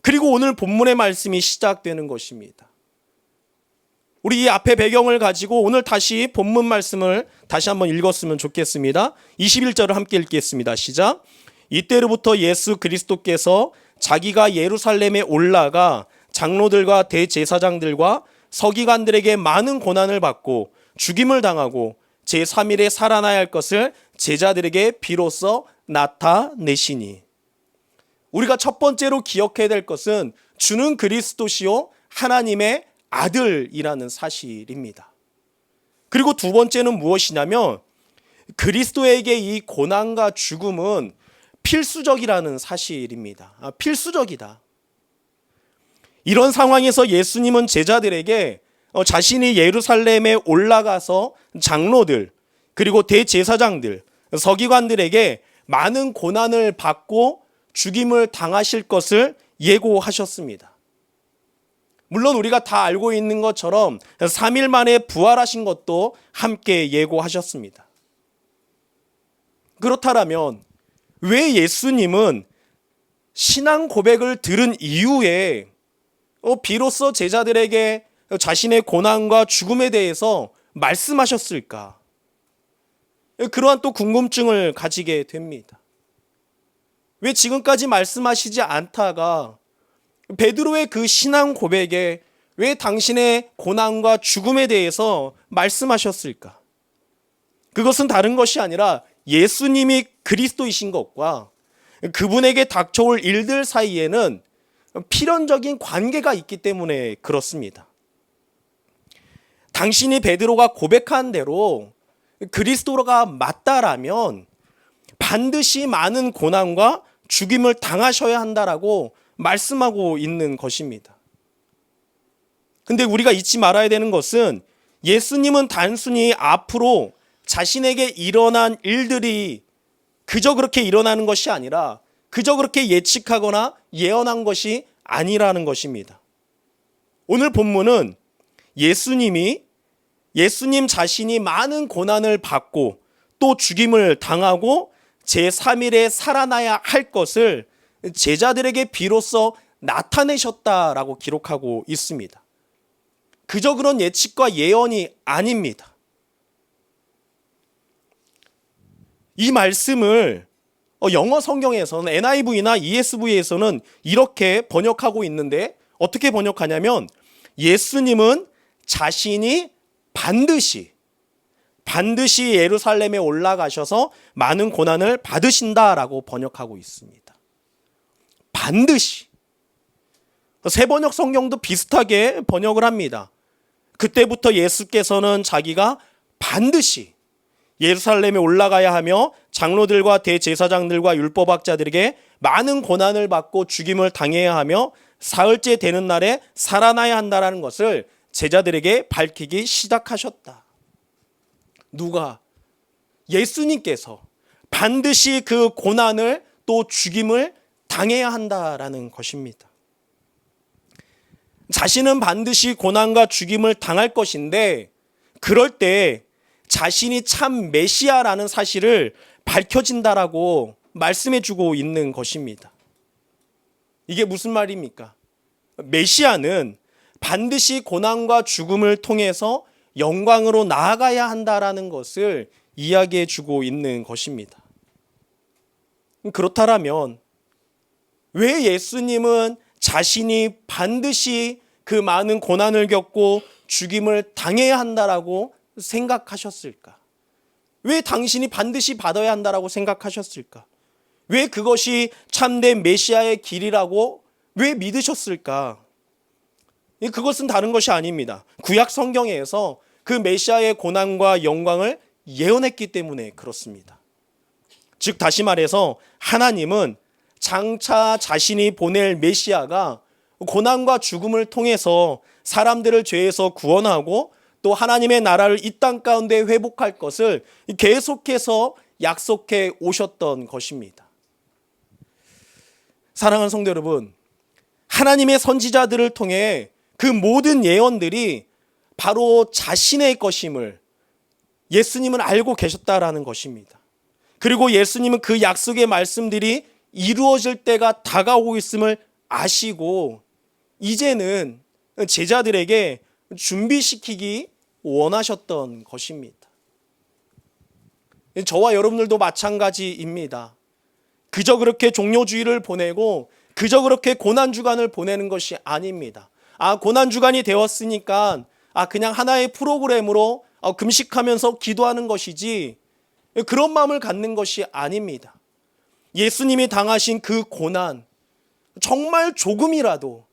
그리고 오늘 본문의 말씀이 시작되는 것입니다. 우리 이 앞에 배경을 가지고 오늘 다시 본문 말씀을 다시 한번 읽었으면 좋겠습니다. 21절을 함께 읽겠습니다. 시작. 이때로부터 예수 그리스도께서 자기가 예루살렘에 올라가 장로들과 대제사장들과 서기관들에게 많은 고난을 받고 죽임을 당하고 제3일에 살아나야 할 것을 제자들에게 비로소 나타내시니. 우리가 첫 번째로 기억해야 될 것은 주는 그리스도시요 하나님의 아들이라는 사실입니다. 그리고 두 번째는 무엇이냐면 그리스도에게 이 고난과 죽음은 필수적이라는 사실입니다. 필수적이다. 이런 상황에서 예수님은 제자들에게 자신이 예루살렘에 올라가서 장로들 그리고 대제사장들 서기관들에게 많은 고난을 받고 죽임을 당하실 것을 예고하셨습니다. 물론 우리가 다 알고 있는 것처럼 3일 만에 부활하신 것도 함께 예고하셨습니다. 그렇다면 왜 예수님은 신앙 고백을 들은 이후에 비로소 제자들에게 자신의 고난과 죽음에 대해서 말씀하셨을까? 그러한 또 궁금증을 가지게 됩니다. 왜 지금까지 말씀하시지 않다가 베드로의 그 신앙 고백에 왜 당신의 고난과 죽음에 대해서 말씀하셨을까? 그것은 다른 것이 아니라 예수님이 그리스도이신 것과 그분에게 닥쳐올 일들 사이에는 필연적인 관계가 있기 때문에 그렇습니다. 당신이 베드로가 고백한 대로 그리스도가 맞다라면 반드시 많은 고난과 죽임을 당하셔야 한다라고 말씀하고 있는 것입니다. 근데 우리가 잊지 말아야 되는 것은 예수님은 단순히 앞으로 자신에게 일어난 일들이 그저 그렇게 일어나는 것이 아니라 그저 그렇게 예측하거나 예언한 것이 아니라는 것입니다. 오늘 본문은 예수님 자신이 많은 고난을 받고 또 죽임을 당하고 제3일에 살아나야 할 것을 제자들에게 비로소 나타내셨다라고 기록하고 있습니다. 그저 그런 예측과 예언이 아닙니다. 이 말씀을 영어 성경에서는 NIV나 ESV에서는 이렇게 번역하고 있는데 어떻게 번역하냐면 예수님은 자신이 반드시 예루살렘에 올라가셔서 많은 고난을 받으신다라고 번역하고 있습니다. 반드시. 새 번역 성경도 비슷하게 번역을 합니다. 그때부터 예수께서는 자기가 반드시 예루살렘에 올라가야 하며 장로들과 대제사장들과 율법학자들에게 많은 고난을 받고 죽임을 당해야 하며 사흘째 되는 날에 살아나야 한다는 것을 제자들에게 밝히기 시작하셨다. 누가? 예수님께서 반드시 그 고난을 또 죽임을 당해야 한다라는 것입니다. 자신은 반드시 고난과 죽임을 당할 것인데 그럴 때 자신이 참 메시아라는 사실을 밝혀진다라고 말씀해주고 있는 것입니다. 이게 무슨 말입니까? 메시아는 반드시 고난과 죽음을 통해서 영광으로 나아가야 한다라는 것을 이야기해주고 있는 것입니다. 그렇다면 왜 예수님은 자신이 반드시 그 많은 고난을 겪고 죽임을 당해야 한다라고 생각하셨을까? 왜 당신이 반드시 받아야 한다라고 생각하셨을까? 왜 그것이 참된 메시아의 길이라고 왜 믿으셨을까? 그것은 다른 것이 아닙니다. 구약 성경에서 그 메시아의 고난과 영광을 예언했기 때문에 그렇습니다. 즉 다시 말해서 하나님은 장차 자신이 보낼 메시아가 고난과 죽음을 통해서 사람들을 죄에서 구원하고 또 하나님의 나라를 이 땅 가운데 회복할 것을 계속해서 약속해 오셨던 것입니다. 사랑하는 성도 여러분, 하나님의 선지자들을 통해 그 모든 예언들이 바로 자신의 것임을 예수님은 알고 계셨다라는 것입니다. 그리고 예수님은 그 약속의 말씀들이 이루어질 때가 다가오고 있음을 아시고 이제는 제자들에게 준비시키기 원하셨던 것입니다. 저와 여러분들도 마찬가지입니다. 그저 그렇게 종료주의를 보내고 그저 그렇게 고난주간을 보내는 것이 아닙니다. 고난주간이 되었으니까 그냥 하나의 프로그램으로 금식하면서 기도하는 것이지 그런 마음을 갖는 것이 아닙니다. 예수님이 당하신 그 고난 정말 조금이라도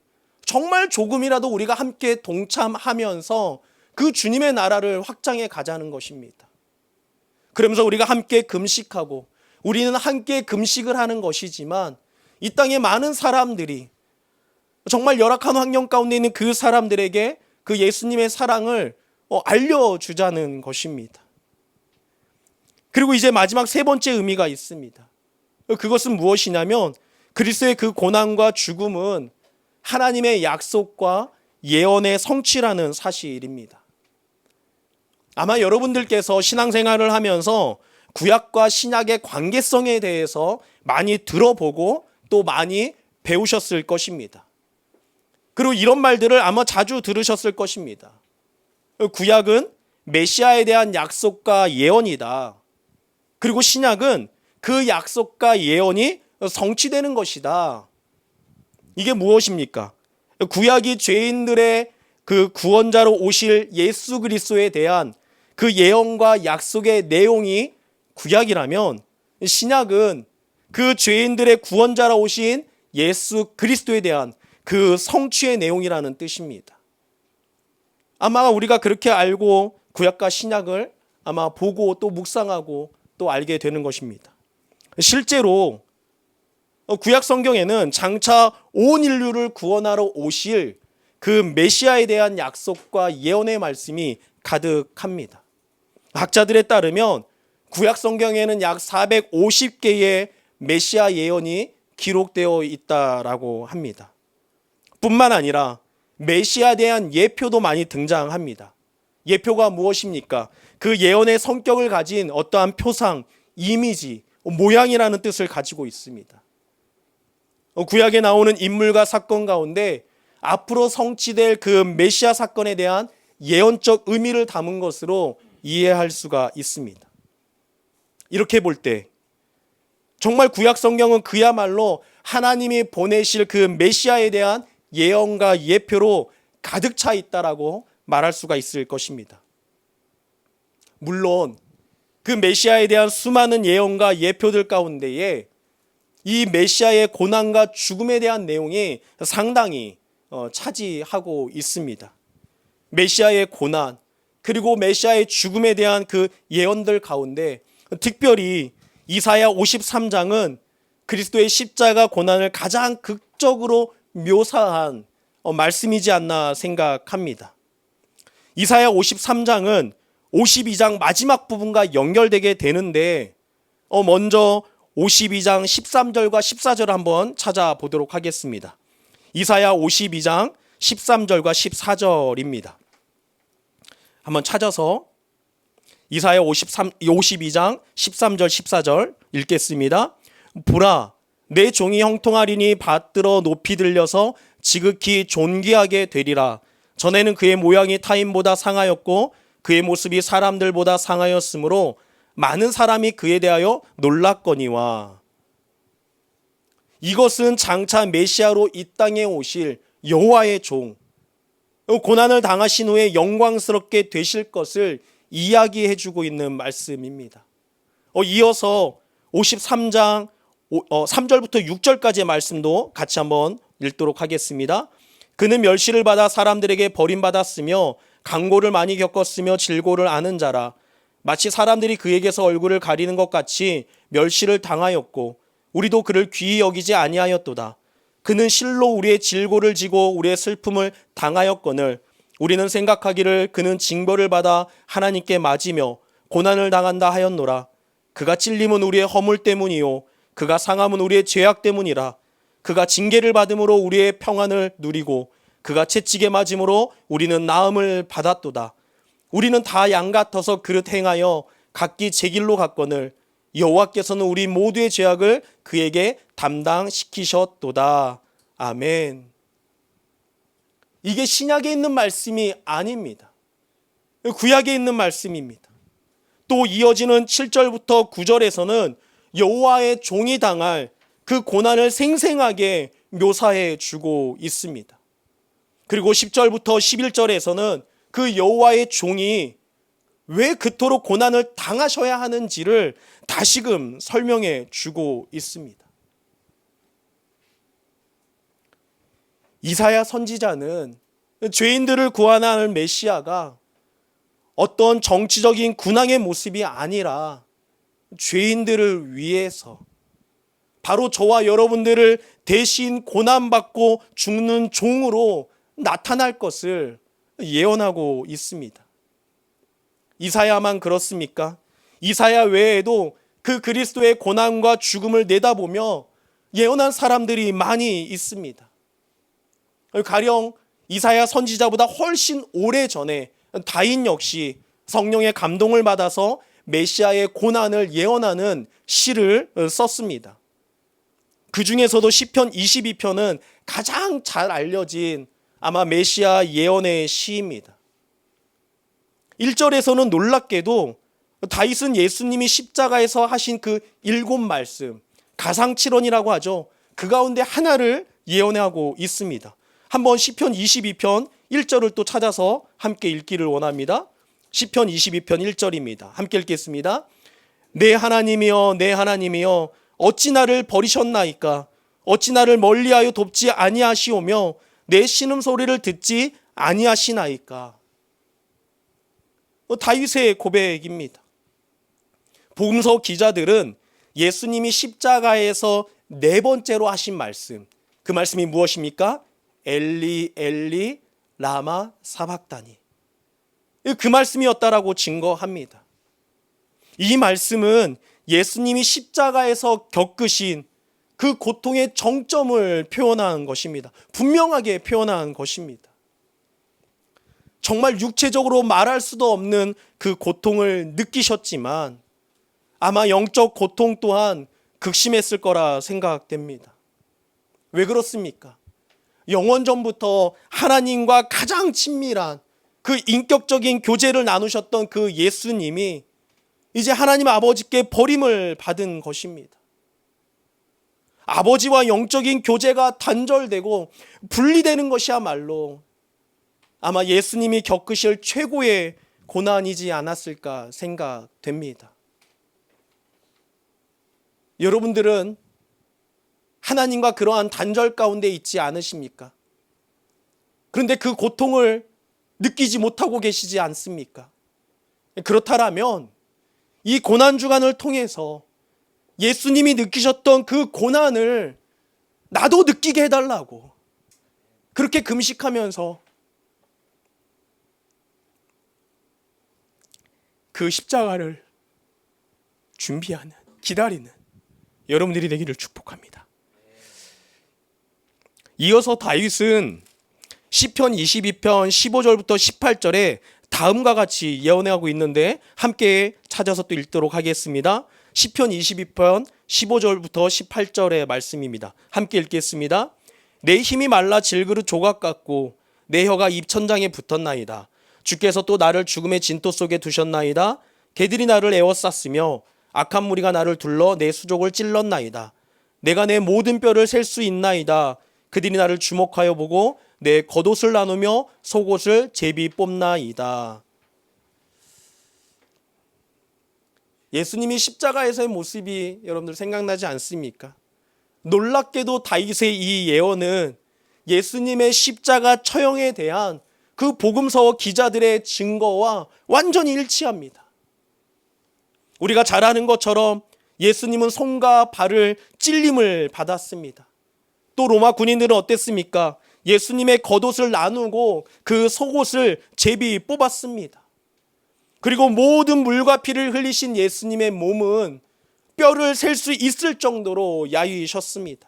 우리가 함께 동참하면서 그 주님의 나라를 확장해 가자는 것입니다. 그러면서 우리가 함께 금식하고 우리는 함께 금식을 하는 것이지만 이 땅에 많은 사람들이 정말 열악한 환경 가운데 있는 그 사람들에게 그 예수님의 사랑을 알려주자는 것입니다. 그리고 이제 마지막 세 번째 의미가 있습니다. 그것은 무엇이냐면 그리스도의 그 고난과 죽음은 하나님의 약속과 예언의 성취라는 사실입니다. 아마 여러분들께서 신앙생활을 하면서 구약과 신약의 관계성에 대해서 많이 들어보고 또 많이 배우셨을 것입니다. 그리고 이런 말들을 아마 자주 들으셨을 것입니다. 구약은 메시아에 대한 약속과 예언이다. 그리고 신약은 그 약속과 예언이 성취되는 것이다. 이게 무엇입니까? 구약이 죄인들의 그 구원자로 오실 예수 그리스도에 대한 그 예언과 약속의 내용이 구약이라면 신약은 그 죄인들의 구원자로 오신 예수 그리스도에 대한 그 성취의 내용이라는 뜻입니다. 아마 우리가 그렇게 알고 구약과 신약을 아마 보고 또 묵상하고 또 알게 되는 것입니다. 실제로 구약 성경에는 장차 온 인류를 구원하러 오실 그 메시아에 대한 약속과 예언의 말씀이 가득합니다. 학자들에 따르면 구약 성경에는 약 450개의 메시아 예언이 기록되어 있다라고 합니다. 뿐만 아니라 메시아에 대한 예표도 많이 등장합니다. 예표가 무엇입니까? 그 예언의 성격을 가진 어떠한 표상, 이미지, 모양이라는 뜻을 가지고 있습니다. 구약에 나오는 인물과 사건 가운데 앞으로 성취될 그 메시아 사건에 대한 예언적 의미를 담은 것으로 이해할 수가 있습니다. 이렇게 볼 때 정말 구약 성경은 그야말로 하나님이 보내실 그 메시아에 대한 예언과 예표로 가득 차 있다라고 말할 수가 있을 것입니다. 물론 그 메시아에 대한 수많은 예언과 예표들 가운데에 이 메시아의 고난과 죽음에 대한 내용이 상당히 차지하고 있습니다. 메시아의 고난 그리고 메시아의 죽음에 대한 그 예언들 가운데 특별히 이사야 53장은 그리스도의 십자가 고난을 가장 극적으로 묘사한 말씀이지 않나 생각합니다. 이사야 53장은 52장 마지막 부분과 연결되게 되는데 먼저 52장 13절과 14절 한번 찾아보도록 하겠습니다. 이사야 52장 13절과 14절입니다. 한번 찾아서 이사야 52장 13절 14절 읽겠습니다. 보라, 내 종이 형통하리니 받들어 높이 들려서 지극히 존귀하게 되리라. 전에는 그의 모양이 타인보다 상하였고 그의 모습이 사람들보다 상하였으므로 많은 사람이 그에 대하여 놀랐거니와. 이것은 장차 메시아로 이 땅에 오실 여호와의 종, 고난을 당하신 후에 영광스럽게 되실 것을 이야기해 주고 있는 말씀입니다. 이어서 53장 3절부터 6절까지의 말씀도 같이 한번 읽도록 하겠습니다. 그는 멸시를 받아 사람들에게 버림받았으며 강고를 많이 겪었으며 질고를 아는 자라. 마치 사람들이 그에게서 얼굴을 가리는 것 같이 멸시를 당하였고 우리도 그를 귀히 여기지 아니하였도다. 그는 실로 우리의 질고를 지고 우리의 슬픔을 당하였거늘 우리는 생각하기를 그는 징벌을 받아 하나님께 맞으며 고난을 당한다 하였노라. 그가 찔림은 우리의 허물 때문이요 그가 상함은 우리의 죄악 때문이라. 그가 징계를 받음으로 우리의 평안을 누리고 그가 채찍에 맞음으로 우리는 나음을 받았도다. 우리는 다 양 같아서 그릇 행하여 각기 제 길로 갔거늘 여호와께서는 우리 모두의 죄악을 그에게 담당시키셨도다. 아멘. 이게 신약에 있는 말씀이 아닙니다. 구약에 있는 말씀입니다. 또 이어지는 7절부터 9절에서는 여호와의 종이 당할 그 고난을 생생하게 묘사해 주고 있습니다. 그리고 10절부터 11절에서는 그 여호와의 종이 왜 그토록 고난을 당하셔야 하는지를 다시금 설명해 주고 있습니다. 이사야 선지자는 죄인들을 구원할 메시아가 어떤 정치적인 군왕의 모습이 아니라 죄인들을 위해서 바로 저와 여러분들을 대신 고난받고 죽는 종으로 나타날 것을 예언하고 있습니다. 이사야만 그렇습니까? 이사야 외에도 그 그리스도의 고난과 죽음을 내다보며 예언한 사람들이 많이 있습니다. 가령 이사야 선지자보다 훨씬 오래전에 다윗 역시 성령의 감동을 받아서 메시아의 고난을 예언하는 시를 썼습니다. 그 중에서도 시편 22편은 가장 잘 알려진 아마 메시아 예언의 시입니다. 1절에서는 놀랍게도 다윗은 예수님이 십자가에서 하신 그 7말씀, 가상칠언이라고 하죠. 그 가운데 하나를 예언하고 있습니다. 한번 시편 22편 1절을 또 찾아서 함께 읽기를 원합니다. 시편 22편 1절입니다. 함께 읽겠습니다. 내 하나님이여 내 하나님이여 어찌 나를 버리셨나이까? 어찌 나를 멀리하여 돕지 아니하시오며 내 신음소리를 듣지 아니하시나이까? 다윗의 고백입니다. 복음서 기자들은 예수님이 십자가에서 4번째로 하신 말씀, 그 말씀이 무엇입니까? 엘리 엘리 라마 사박다니. 그 말씀이었다라고 증거합니다. 이 말씀은 예수님이 십자가에서 겪으신 그 고통의 정점을 표현한 것입니다. 분명하게 표현한 것입니다. 정말 육체적으로 말할 수도 없는 그 고통을 느끼셨지만 아마 영적 고통 또한 극심했을 거라 생각됩니다. 왜 그렇습니까? 영원전부터 하나님과 가장 친밀한 그 인격적인 교제를 나누셨던 그 예수님이 이제 하나님 아버지께 버림을 받은 것입니다. 아버지와 영적인 교제가 단절되고 분리되는 것이야말로 아마 예수님이 겪으실 최고의 고난이지 않았을까 생각됩니다. 여러분들은 하나님과 그러한 단절 가운데 있지 않으십니까? 그런데 그 고통을 느끼지 못하고 계시지 않습니까? 그렇다면 이 고난주간을 통해서 예수님이 느끼셨던 그 고난을 나도 느끼게 해달라고 그렇게 금식하면서 그 십자가를 준비하는, 기다리는 여러분들이 되기를 축복합니다. 이어서 다윗은 시편 22편 15절부터 18절에 다음과 같이 예언하고 있는데 함께 찾아서 또 읽도록 하겠습니다. 시편 22편 15절부터 18절의 말씀입니다. 함께 읽겠습니다. 내 힘이 말라 질그릇 조각 같고 내 혀가 입천장에 붙었나이다. 주께서 또 나를 죽음의 진토 속에 두셨나이다. 개들이 나를 에워쌌으며 악한 무리가 나를 둘러 내 수족을 찔렀나이다. 내가 내 모든 뼈를 셀 수 있나이다. 그들이 나를 주목하여 보고 내 겉옷을 나누며 속옷을 제비 뽑나이다. 예수님이 십자가에서의 모습이 여러분들 생각나지 않습니까? 놀랍게도 다윗의 이 예언은 예수님의 십자가 처형에 대한 그 복음서 기자들의 증거와 완전히 일치합니다. 우리가 잘 아는 것처럼 예수님은 손과 발을 찔림을 받았습니다. 또 로마 군인들은 어땠습니까? 예수님의 겉옷을 나누고 그 속옷을 제비 뽑았습니다. 그리고 모든 물과 피를 흘리신 예수님의 몸은 뼈를 셀 수 있을 정도로 야위셨습니다.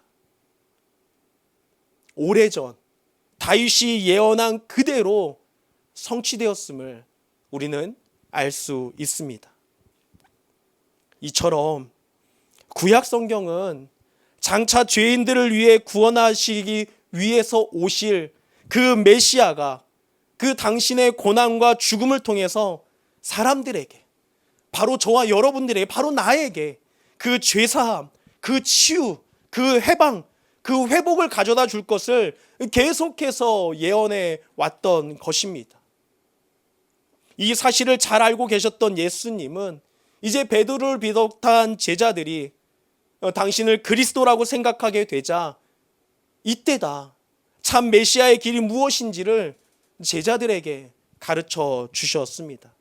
오래전 다윗이 예언한 그대로 성취되었음을 우리는 알 수 있습니다. 이처럼 구약 성경은 장차 죄인들을 위해 구원하시기 위해서 오실 그 메시아가 그 당신의 고난과 죽음을 통해서 사람들에게, 바로 저와 여러분들에게, 바로 나에게 그 죄사함, 그 치유, 그 해방, 그 회복을 가져다 줄 것을 계속해서 예언해 왔던 것입니다. 이 사실을 잘 알고 계셨던 예수님은 이제 베드로를 비롯한 제자들이 당신을 그리스도라고 생각하게 되자 이때다, 참 메시아의 길이 무엇인지를 제자들에게 가르쳐 주셨습니다.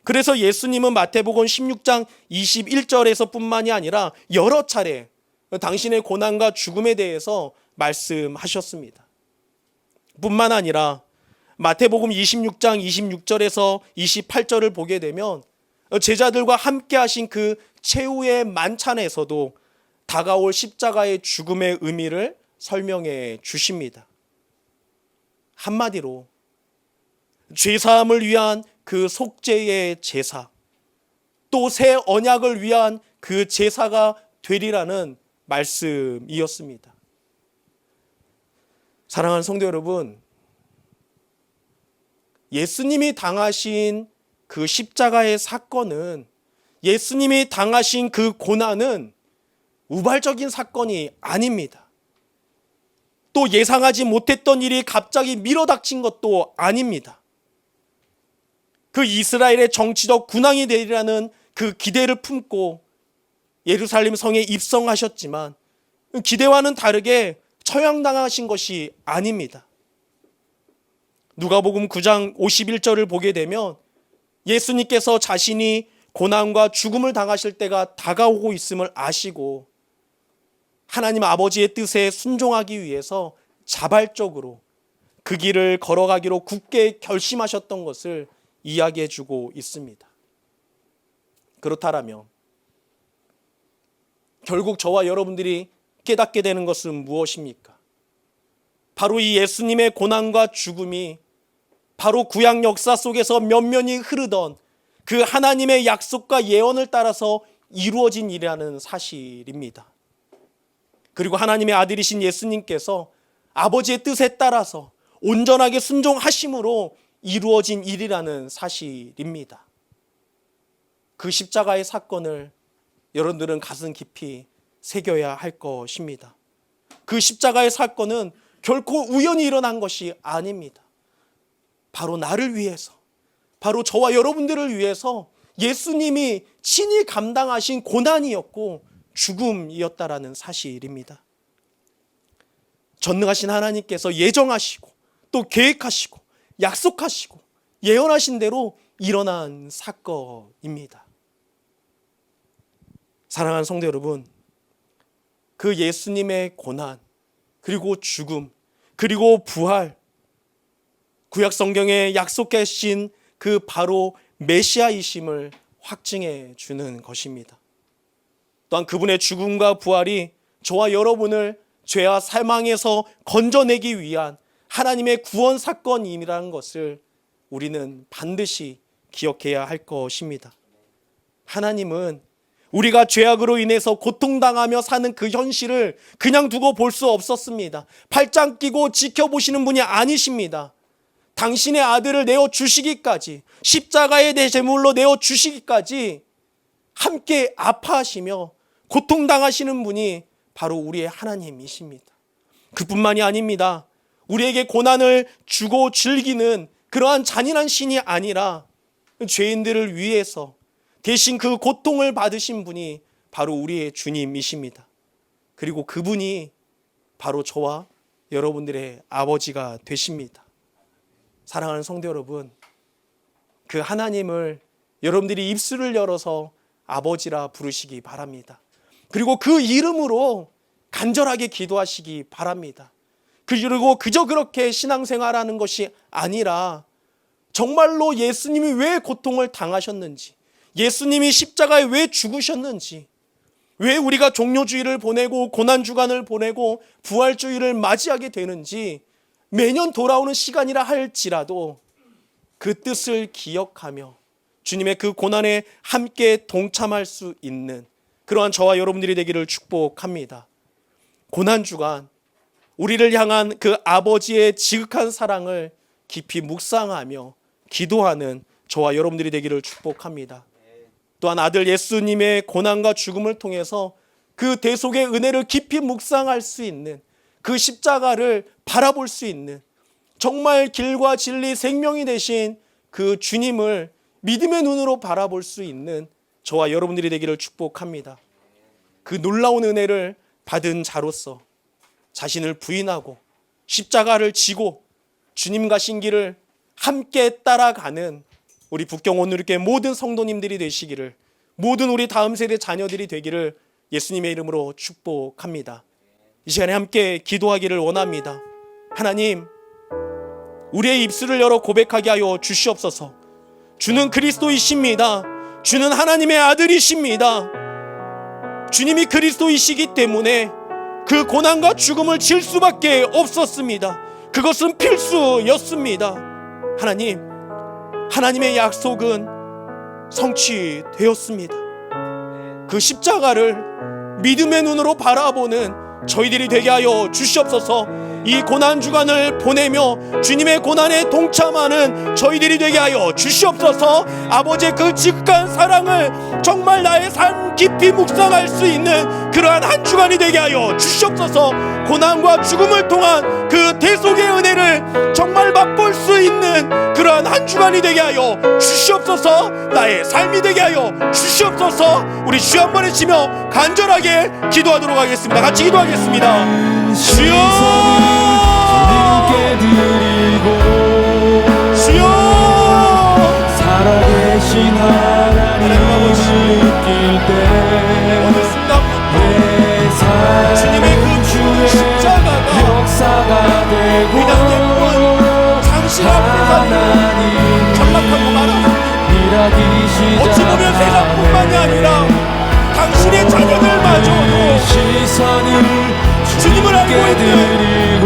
그래서 예수님은 마태복음 16장 21절에서 뿐만이 아니라 여러 차례 당신의 고난과 죽음에 대해서 말씀하셨습니다. 뿐만 아니라 마태복음 26장 26절에서 28절을 보게 되면 제자들과 함께 하신 그 최후의 만찬에서도 다가올 십자가의 죽음의 의미를 설명해 주십니다. 한마디로 죄사함을 위한 그 속죄의 제사, 또 새 언약을 위한 그 제사가 되리라는 말씀이었습니다. 사랑하는 성도 여러분, 예수님이 당하신 그 십자가의 사건은, 예수님이 당하신 그 고난은 우발적인 사건이 아닙니다. 또 예상하지 못했던 일이 갑자기 밀어닥친 것도 아닙니다. 그 이스라엘의 정치적 군왕이 되리라는 그 기대를 품고 예루살렘 성에 입성하셨지만 기대와는 다르게 처형당하신 것이 아닙니다. 누가복음 9장 51절을 보게 되면 예수님께서 자신이 고난과 죽음을 당하실 때가 다가오고 있음을 아시고 하나님 아버지의 뜻에 순종하기 위해서 자발적으로 그 길을 걸어가기로 굳게 결심하셨던 것을 이야기해 주고 있습니다. 그렇다면 결국 저와 여러분들이 깨닫게 되는 것은 무엇입니까? 바로 이 예수님의 고난과 죽음이 바로 구약 역사 속에서 면면이 흐르던 그 하나님의 약속과 예언을 따라서 이루어진 일이라는 사실입니다. 그리고 하나님의 아들이신 예수님께서 아버지의 뜻에 따라서 온전하게 순종하심으로 이루어진 일이라는 사실입니다. 그 십자가의 사건을 여러분들은 가슴 깊이 새겨야 할 것입니다. 그 십자가의 사건은 결코 우연히 일어난 것이 아닙니다. 바로 나를 위해서, 바로 저와 여러분들을 위해서 예수님이 친히 감당하신 고난이었고 죽음이었다라는 사실입니다. 전능하신 하나님께서 예정하시고 또 계획하시고 약속하시고 예언하신 대로 일어난 사건입니다. 사랑하는 성도 여러분, 그 예수님의 고난, 그리고 죽음, 그리고 부활, 구약 성경에 약속하신 그 바로 메시아이심을 확증해 주는 것입니다. 또한 그분의 죽음과 부활이 저와 여러분을 죄와 사망에서 건져내기 위한 하나님의 구원 사건이라는 것을 우리는 반드시 기억해야 할 것입니다. 하나님은 우리가 죄악으로 인해서 고통당하며 사는 그 현실을 그냥 두고 볼 수 없었습니다. 팔짱 끼고 지켜보시는 분이 아니십니다. 당신의 아들을 내어주시기까지, 십자가의 내 제물로 내어주시기까지 함께 아파하시며 고통당하시는 분이 바로 우리의 하나님이십니다. 그뿐만이 아닙니다. 우리에게 고난을 주고 즐기는 그러한 잔인한 신이 아니라 죄인들을 위해서 대신 그 고통을 받으신 분이 바로 우리의 주님이십니다. 그리고 그분이 바로 저와 여러분들의 아버지가 되십니다. 사랑하는 성도 여러분, 그 하나님을 여러분들이 입술을 열어서 아버지라 부르시기 바랍니다. 그리고 그 이름으로 간절하게 기도하시기 바랍니다. 그리고 그저 그렇게 신앙생활하는 것이 아니라 정말로 예수님이 왜 고통을 당하셨는지, 예수님이 십자가에 왜 죽으셨는지, 왜 우리가 종료주의를 보내고 고난주간을 보내고 부활주의를 맞이하게 되는지 매년 돌아오는 시간이라 할지라도 그 뜻을 기억하며 주님의 그 고난에 함께 동참할 수 있는 그러한 저와 여러분들이 되기를 축복합니다. 고난주간 우리를 향한 그 아버지의 지극한 사랑을 깊이 묵상하며 기도하는 저와 여러분들이 되기를 축복합니다. 또한 아들 예수님의 고난과 죽음을 통해서 그 대속의 은혜를 깊이 묵상할 수 있는, 그 십자가를 바라볼 수 있는, 정말 길과 진리 생명이 되신 그 주님을 믿음의 눈으로 바라볼 수 있는 저와 여러분들이 되기를 축복합니다. 그 놀라운 은혜를 받은 자로서 자신을 부인하고 십자가를 지고 주님 가신 길을 함께 따라가는 우리 북경 온누리교회 모든 성도님들이 되시기를, 모든 우리 다음 세대 자녀들이 되기를 예수님의 이름으로 축복합니다. 이 시간에 함께 기도하기를 원합니다. 하나님, 우리의 입술을 열어 고백하게 하여 주시옵소서. 주는 그리스도이십니다. 주는 하나님의 아들이십니다. 주님이 그리스도이시기 때문에 그 고난과 죽음을 질 수밖에 없었습니다. 그것은 필수였습니다. 하나님, 하나님의 약속은 성취되었습니다. 그 십자가를 믿음의 눈으로 바라보는 저희들이 되게 하여 주시옵소서. 이 고난주간을 보내며 주님의 고난에 동참하는 저희들이 되게 하여 주시옵소서. 아버지의 그 지극한 사랑을 정말 나의 삶 깊이 묵상할 수 있는 그러한 한 주간이 되게 하여 주시옵소서. 고난과 죽음을 통한 그 대속의 은혜를 정말 맛볼 수 있는 그러한 한 주간이 되게 하여 주시옵소서. 나의 삶이 되게 하여 주시옵소서. 우리 주여 한번 외치며 간절하게 기도하도록 하겠습니다. 같이 기도하겠습니다. 주여, 주님께 드리고 주여, 살아계신 하나님을 느낄 때 오늘 순간부터 내 삶 주님의 그 주의 십자가가 역사가 되고 그냥 예쁜 장신한 세상으로 전락하고 말아 일하기 어찌 보면 세상뿐만이 시작하네. 아니라 당신의 자녀들마저도 시선을 주님을 알고 주님께 있는 드리고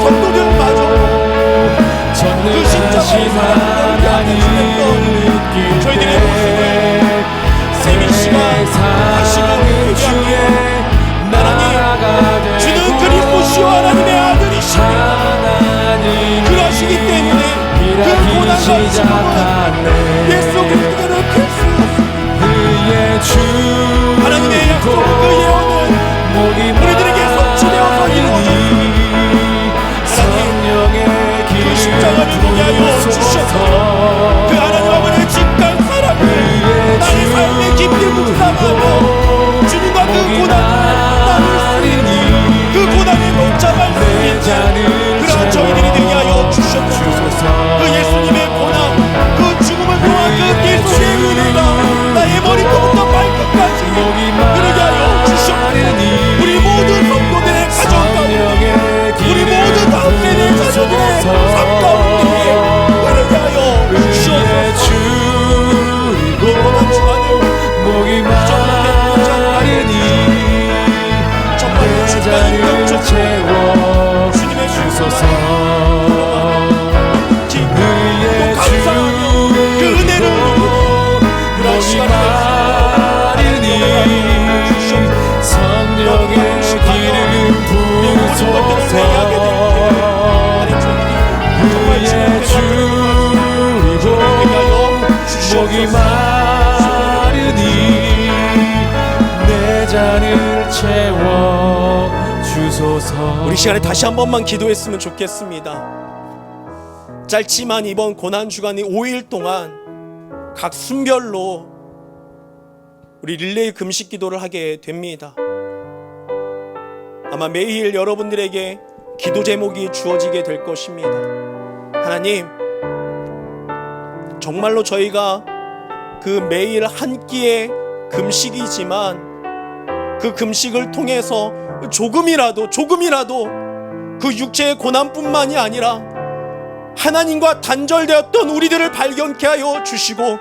성도들마저 그 전능하신 하나님을 느낄 저희들의 때 세민 씨가 다시는 주의 하나님, 주는 그리스도시요 하나님의 아들이시며 그러시기 때문에 그 고난과 죽음은 예수 그리스도를 필수 하나님의 약속 그 예언은 우리들에게 성취되어서 이루어졌습니다. 하나님, 그 십자가를 보게 하여 주셔서 그 하나님 아버지의 직간 사랑을 나의 삶에 깊이 묵상하며 주님과 그 고난을 나눌 수 있는 그 고난에 동참할 수 있는 그런 저희들이 되게 하여 주셨옵소서. 그 예수님의 고난, 그 죽음을 통한 그 예수의 은혜가 나의 머리부터 발끝까지 그러게 하여 주셨옵소서. 우리 모든 성도들의 가정 가운데, 우리 모든 다음 세대의 자녀들의 삶 가운데 그러게 하여 주시옵소서. 이 고난 주간을 정말로 주가 인격적으로 주님의 주소서 또 감사하며 그 은혜를 누리고 그런 시간을 성령의 기름 부으소서 그의 주이고 목이 마르니 내 잔을 채워 주소서. 우리 시간에 다시 한 번만 기도했으면 좋겠습니다. 짧지만 이번 고난주간이 5일 동안 각 순별로 우리 릴레이 금식 기도를 하게 됩니다. 아마 매일 여러분들에게 기도 제목이 주어지게 될 것입니다. 하나님, 정말로 저희가 그 매일 한 끼의 금식이지만 그 그 금식을 통해서 조금이라도 그 육체의 고난뿐만이 아니라 하나님과 단절되었던 우리들을 발견케 하여 주시고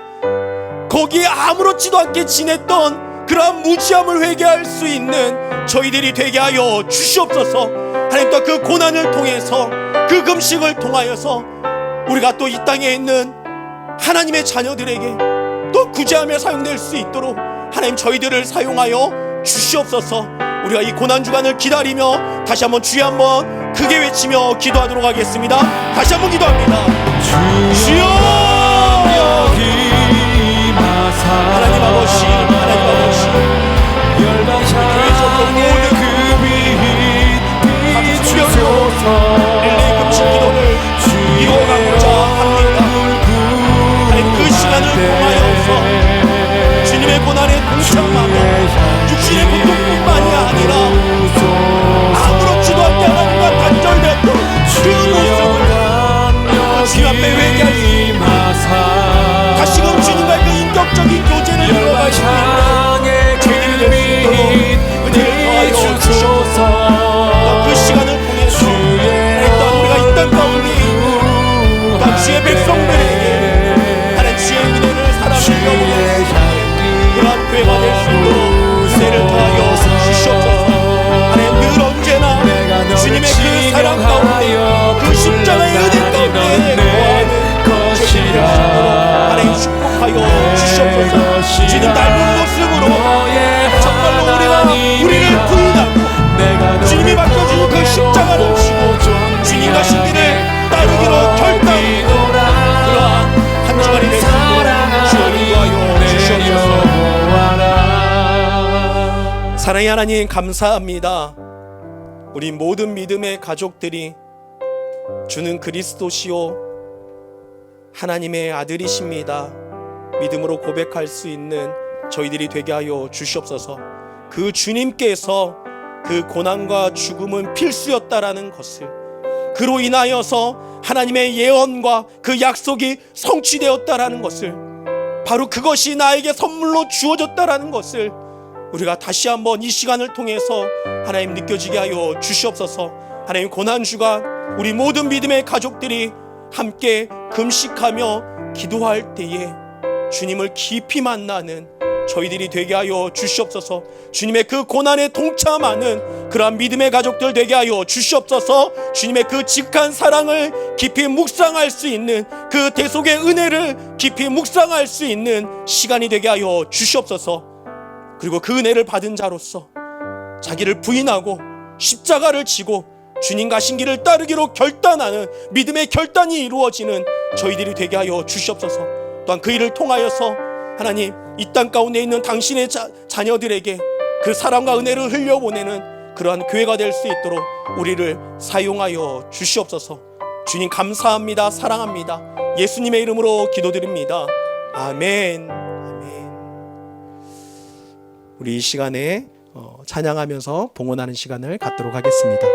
거기에 아무렇지도 않게 지냈던 그러한 무지함을 회개할 수 있는 저희들이 되게 하여 주시옵소서. 하나님, 또 그 고난을 통해서 그 금식을 통하여서 우리가 또 이 땅에 있는 하나님의 자녀들에게 또 구제하며 사용될 수 있도록 하나님 저희들을 사용하여 주시옵소서. 우리가 이 고난주간을 기다리며 다시 한번 주여 한번 크게 외치며 기도하도록 하겠습니다. 다시 한번 기도합니다. 주여, 하나님 아버지, 하나님 아버지, 교회에서 모든 수련으로 릴레이 금식 기도를 이어가고자 합니다. 하나님, 그 시간을 통하여서 주님의 고난에 동참하며 육신의 고통뿐만이 아니라 아무렇지도 않게 하나님과 단절됐던 그 모습을 주님 앞에 회개할 수 있는, 다시금 주님과의 그 인격적인 교제를 이어갈 수 있는 저희들이 될 수 있도록 은혜를 더하여 주시옵소서. 그 시간을 통해서 또한 우리가 이 땅 가운데 있는 또한 주의 백성들에게 하나님 주의 은혜를 사랑을 이어보낼 수 있는 그러한 교회가 될 수 있도록 은혜를 더하여 주시옵소서. 하나님, 늘 언제나 주님의 그 사랑 가운데 그 십자가의 은혜 가운데 거하는 것이라 하나님 축복하여 주시옵소서. 주님 닮은 모습으로 정말로 우리를 부인하고 주님이 맡겨주는 그 십자가를 지고 주님과 신비를 따르기로 결단하고 그러한 한 주간이 될 수 있도록 주여 인도하여 주시옵소서. 사랑의 하나님, 감사합니다. 우리 모든 믿음의 가족들이 주는 그리스도시요 하나님의 아들이십니다. 믿음으로 고백할 수 있는 저희들이 되게 하여 주시옵소서. 그 주님께서 그 고난과 죽음은 필수였다라는 것을, 그로 인하여서 하나님의 예언과 그 약속이 성취되었다라는 것을, 바로 그것이 나에게 선물로 주어졌다라는 것을 우리가 다시 한번 이 시간을 통해서 하나님 느껴지게 하여 주시옵소서. 하나님, 고난주간 우리 모든 믿음의 가족들이 함께 금식하며 기도할 때에 주님을 깊이 만나는 저희들이 되게 하여 주시옵소서. 주님의 그 고난에 동참하는 그러한 믿음의 가족들 되게 하여 주시옵소서. 주님의 그 직한 사랑을 깊이 묵상할 수 있는, 그 대속의 은혜를 깊이 묵상할 수 있는 시간이 되게 하여 주시옵소서. 그리고 그 은혜를 받은 자로서 자기를 부인하고 십자가를 지고 주님 가신 길을 따르기로 결단하는 믿음의 결단이 이루어지는 저희들이 되게 하여 주시옵소서. 또한 그 일을 통하여서 하나님, 이 땅 가운데 있는 당신의 자녀들에게 그 사랑과 은혜를 흘려보내는 그러한 교회가 될 수 있도록 우리를 사용하여 주시옵소서. 주님 감사합니다. 사랑합니다. 예수님의 이름으로 기도드립니다. 아멘. 아멘. 우리 이 시간에 찬양하면서 봉헌하는 시간을 갖도록 하겠습니다.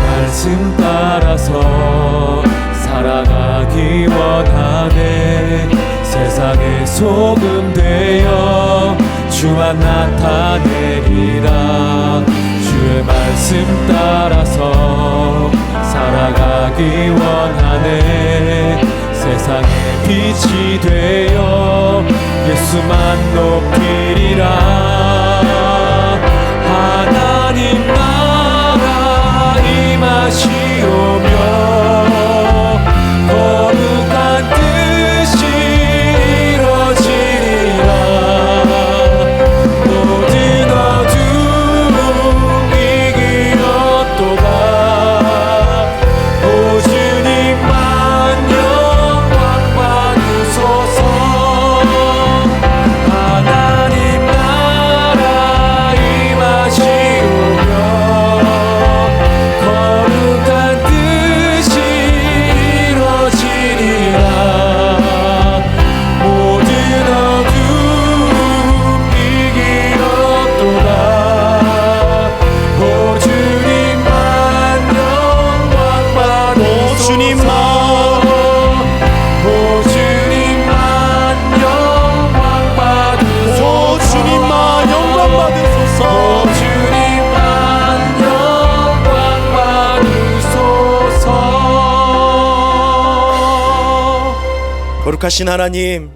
말씀 따라서 살아가기 원하네. 세상의 소금 되어 주만 나타내리라. 주의 말씀 따라서 살아가기 원하네. 세상의 빛이 되어 예수만 높이리라. 하나님 나라 임하시 오며 거룩한 뜻이 이루어지리라. 모든 어둠 이기었도다. 오 주님만 영광 받으소서. 하나님 나라 임하시 오며 거룩하신 하나님,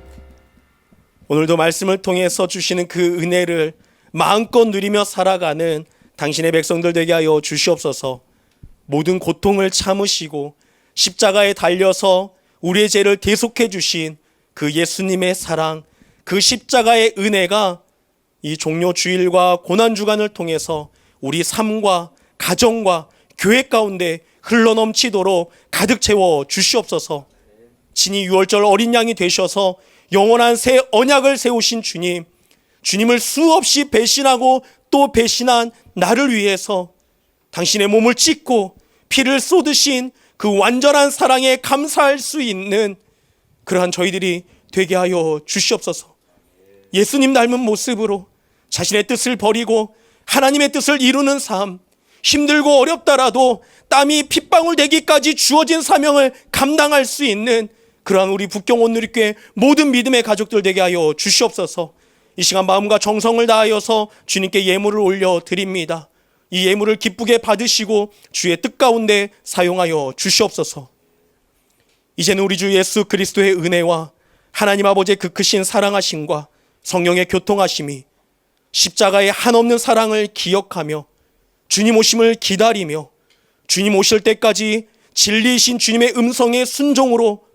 오늘도 말씀을 통해서 주시는 그 은혜를 마음껏 누리며 살아가는 당신의 백성들 되게 하여 주시옵소서. 모든 고통을 참으시고 십자가에 달려서 우리의 죄를 대속해 주신 그 예수님의 사랑, 그 십자가의 은혜가 이 종료 주일과 고난 주간을 통해서 우리 삶과 가정과 교회 가운데 흘러넘치도록 가득 채워 주시옵소서. 친히 유월절 어린 양이 되셔서 영원한 새 언약을 세우신 주님, 주님을 수없이 배신하고 또 배신한 나를 위해서 당신의 몸을 찢고 피를 쏟으신 그 완전한 사랑에 감사할 수 있는 그러한 저희들이 되게 하여 주시옵소서. 예수님 닮은 모습으로 자신의 뜻을 버리고 하나님의 뜻을 이루는 삶, 힘들고 어렵더라도 땀이 핏방울 되기까지 주어진 사명을 감당할 수 있는 그러한 우리 북경 온누리교회 모든 믿음의 가족들 되게 하여 주시옵소서. 이 시간 마음과 정성을 다하여서 주님께 예물을 올려드립니다. 이 예물을 기쁘게 받으시고 주의 뜻 가운데 사용하여 주시옵소서. 이제는 우리 주 예수 그리스도의 은혜와 하나님 아버지의 그 크신 사랑하심과 성령의 교통하심이 십자가의 한없는 사랑을 기억하며 주님 오심을 기다리며 주님 오실 때까지 진리이신 주님의 음성에 순종으로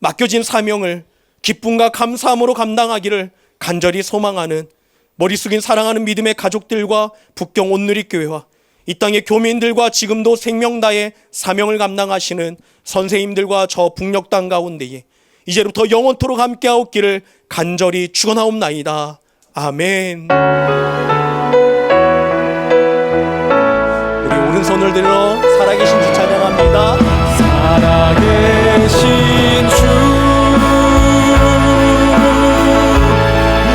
맡겨진 사명을 기쁨과 감사함으로 감당하기를 간절히 소망하는 머리 숙인 사랑하는 믿음의 가족들과 북경 온누리교회와 이 땅의 교민들과 지금도 생명 다해 사명을 감당하시는 선생님들과 저 북녘 땅 가운데에 이제부터 영원토록 함께하옵기를 간절히 축원하옵나이다. 아멘. 우리 오른손을 들어 살아계신 주 찬양합니다. 살아계신 주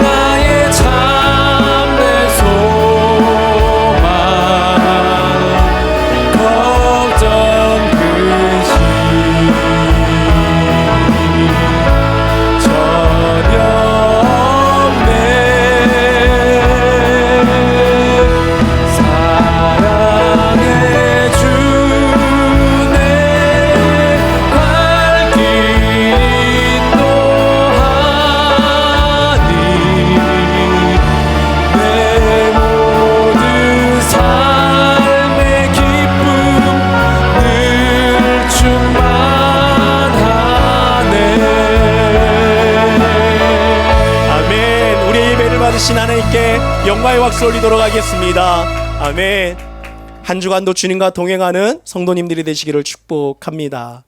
나의 참된 소망 걱정 근심 전혀 없네 사랑해 주네 갈 길 인도하니 내 모든 삶의 기쁨 늘 충만하네. 아멘. 우리의 예배를 받으신 하나님께 영광의 박수 올리도록 하겠습니다. 아멘. 한 주간도 주님과 동행하는 성도님들이 되시기를 축복합니다.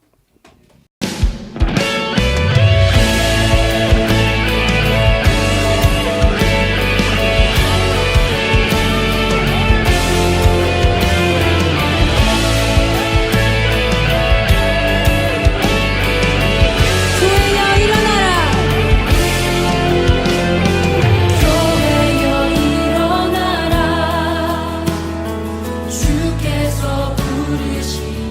교회여 일어나라 교회여 일어나라 주께서 부르시니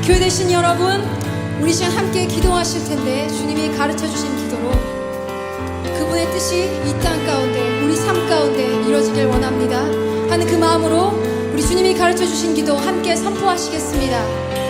교회 되신 여러분, 우리 시간 함께 기도하실 텐데 주님이 가르쳐 주신 기도로 그분의 뜻이 이 땅 가운데 우리 삶 가운데 이루어지길 원합니다 하는 그 마음으로 우리 주님이 가르쳐 주신 기도 함께 선포하시겠습니다.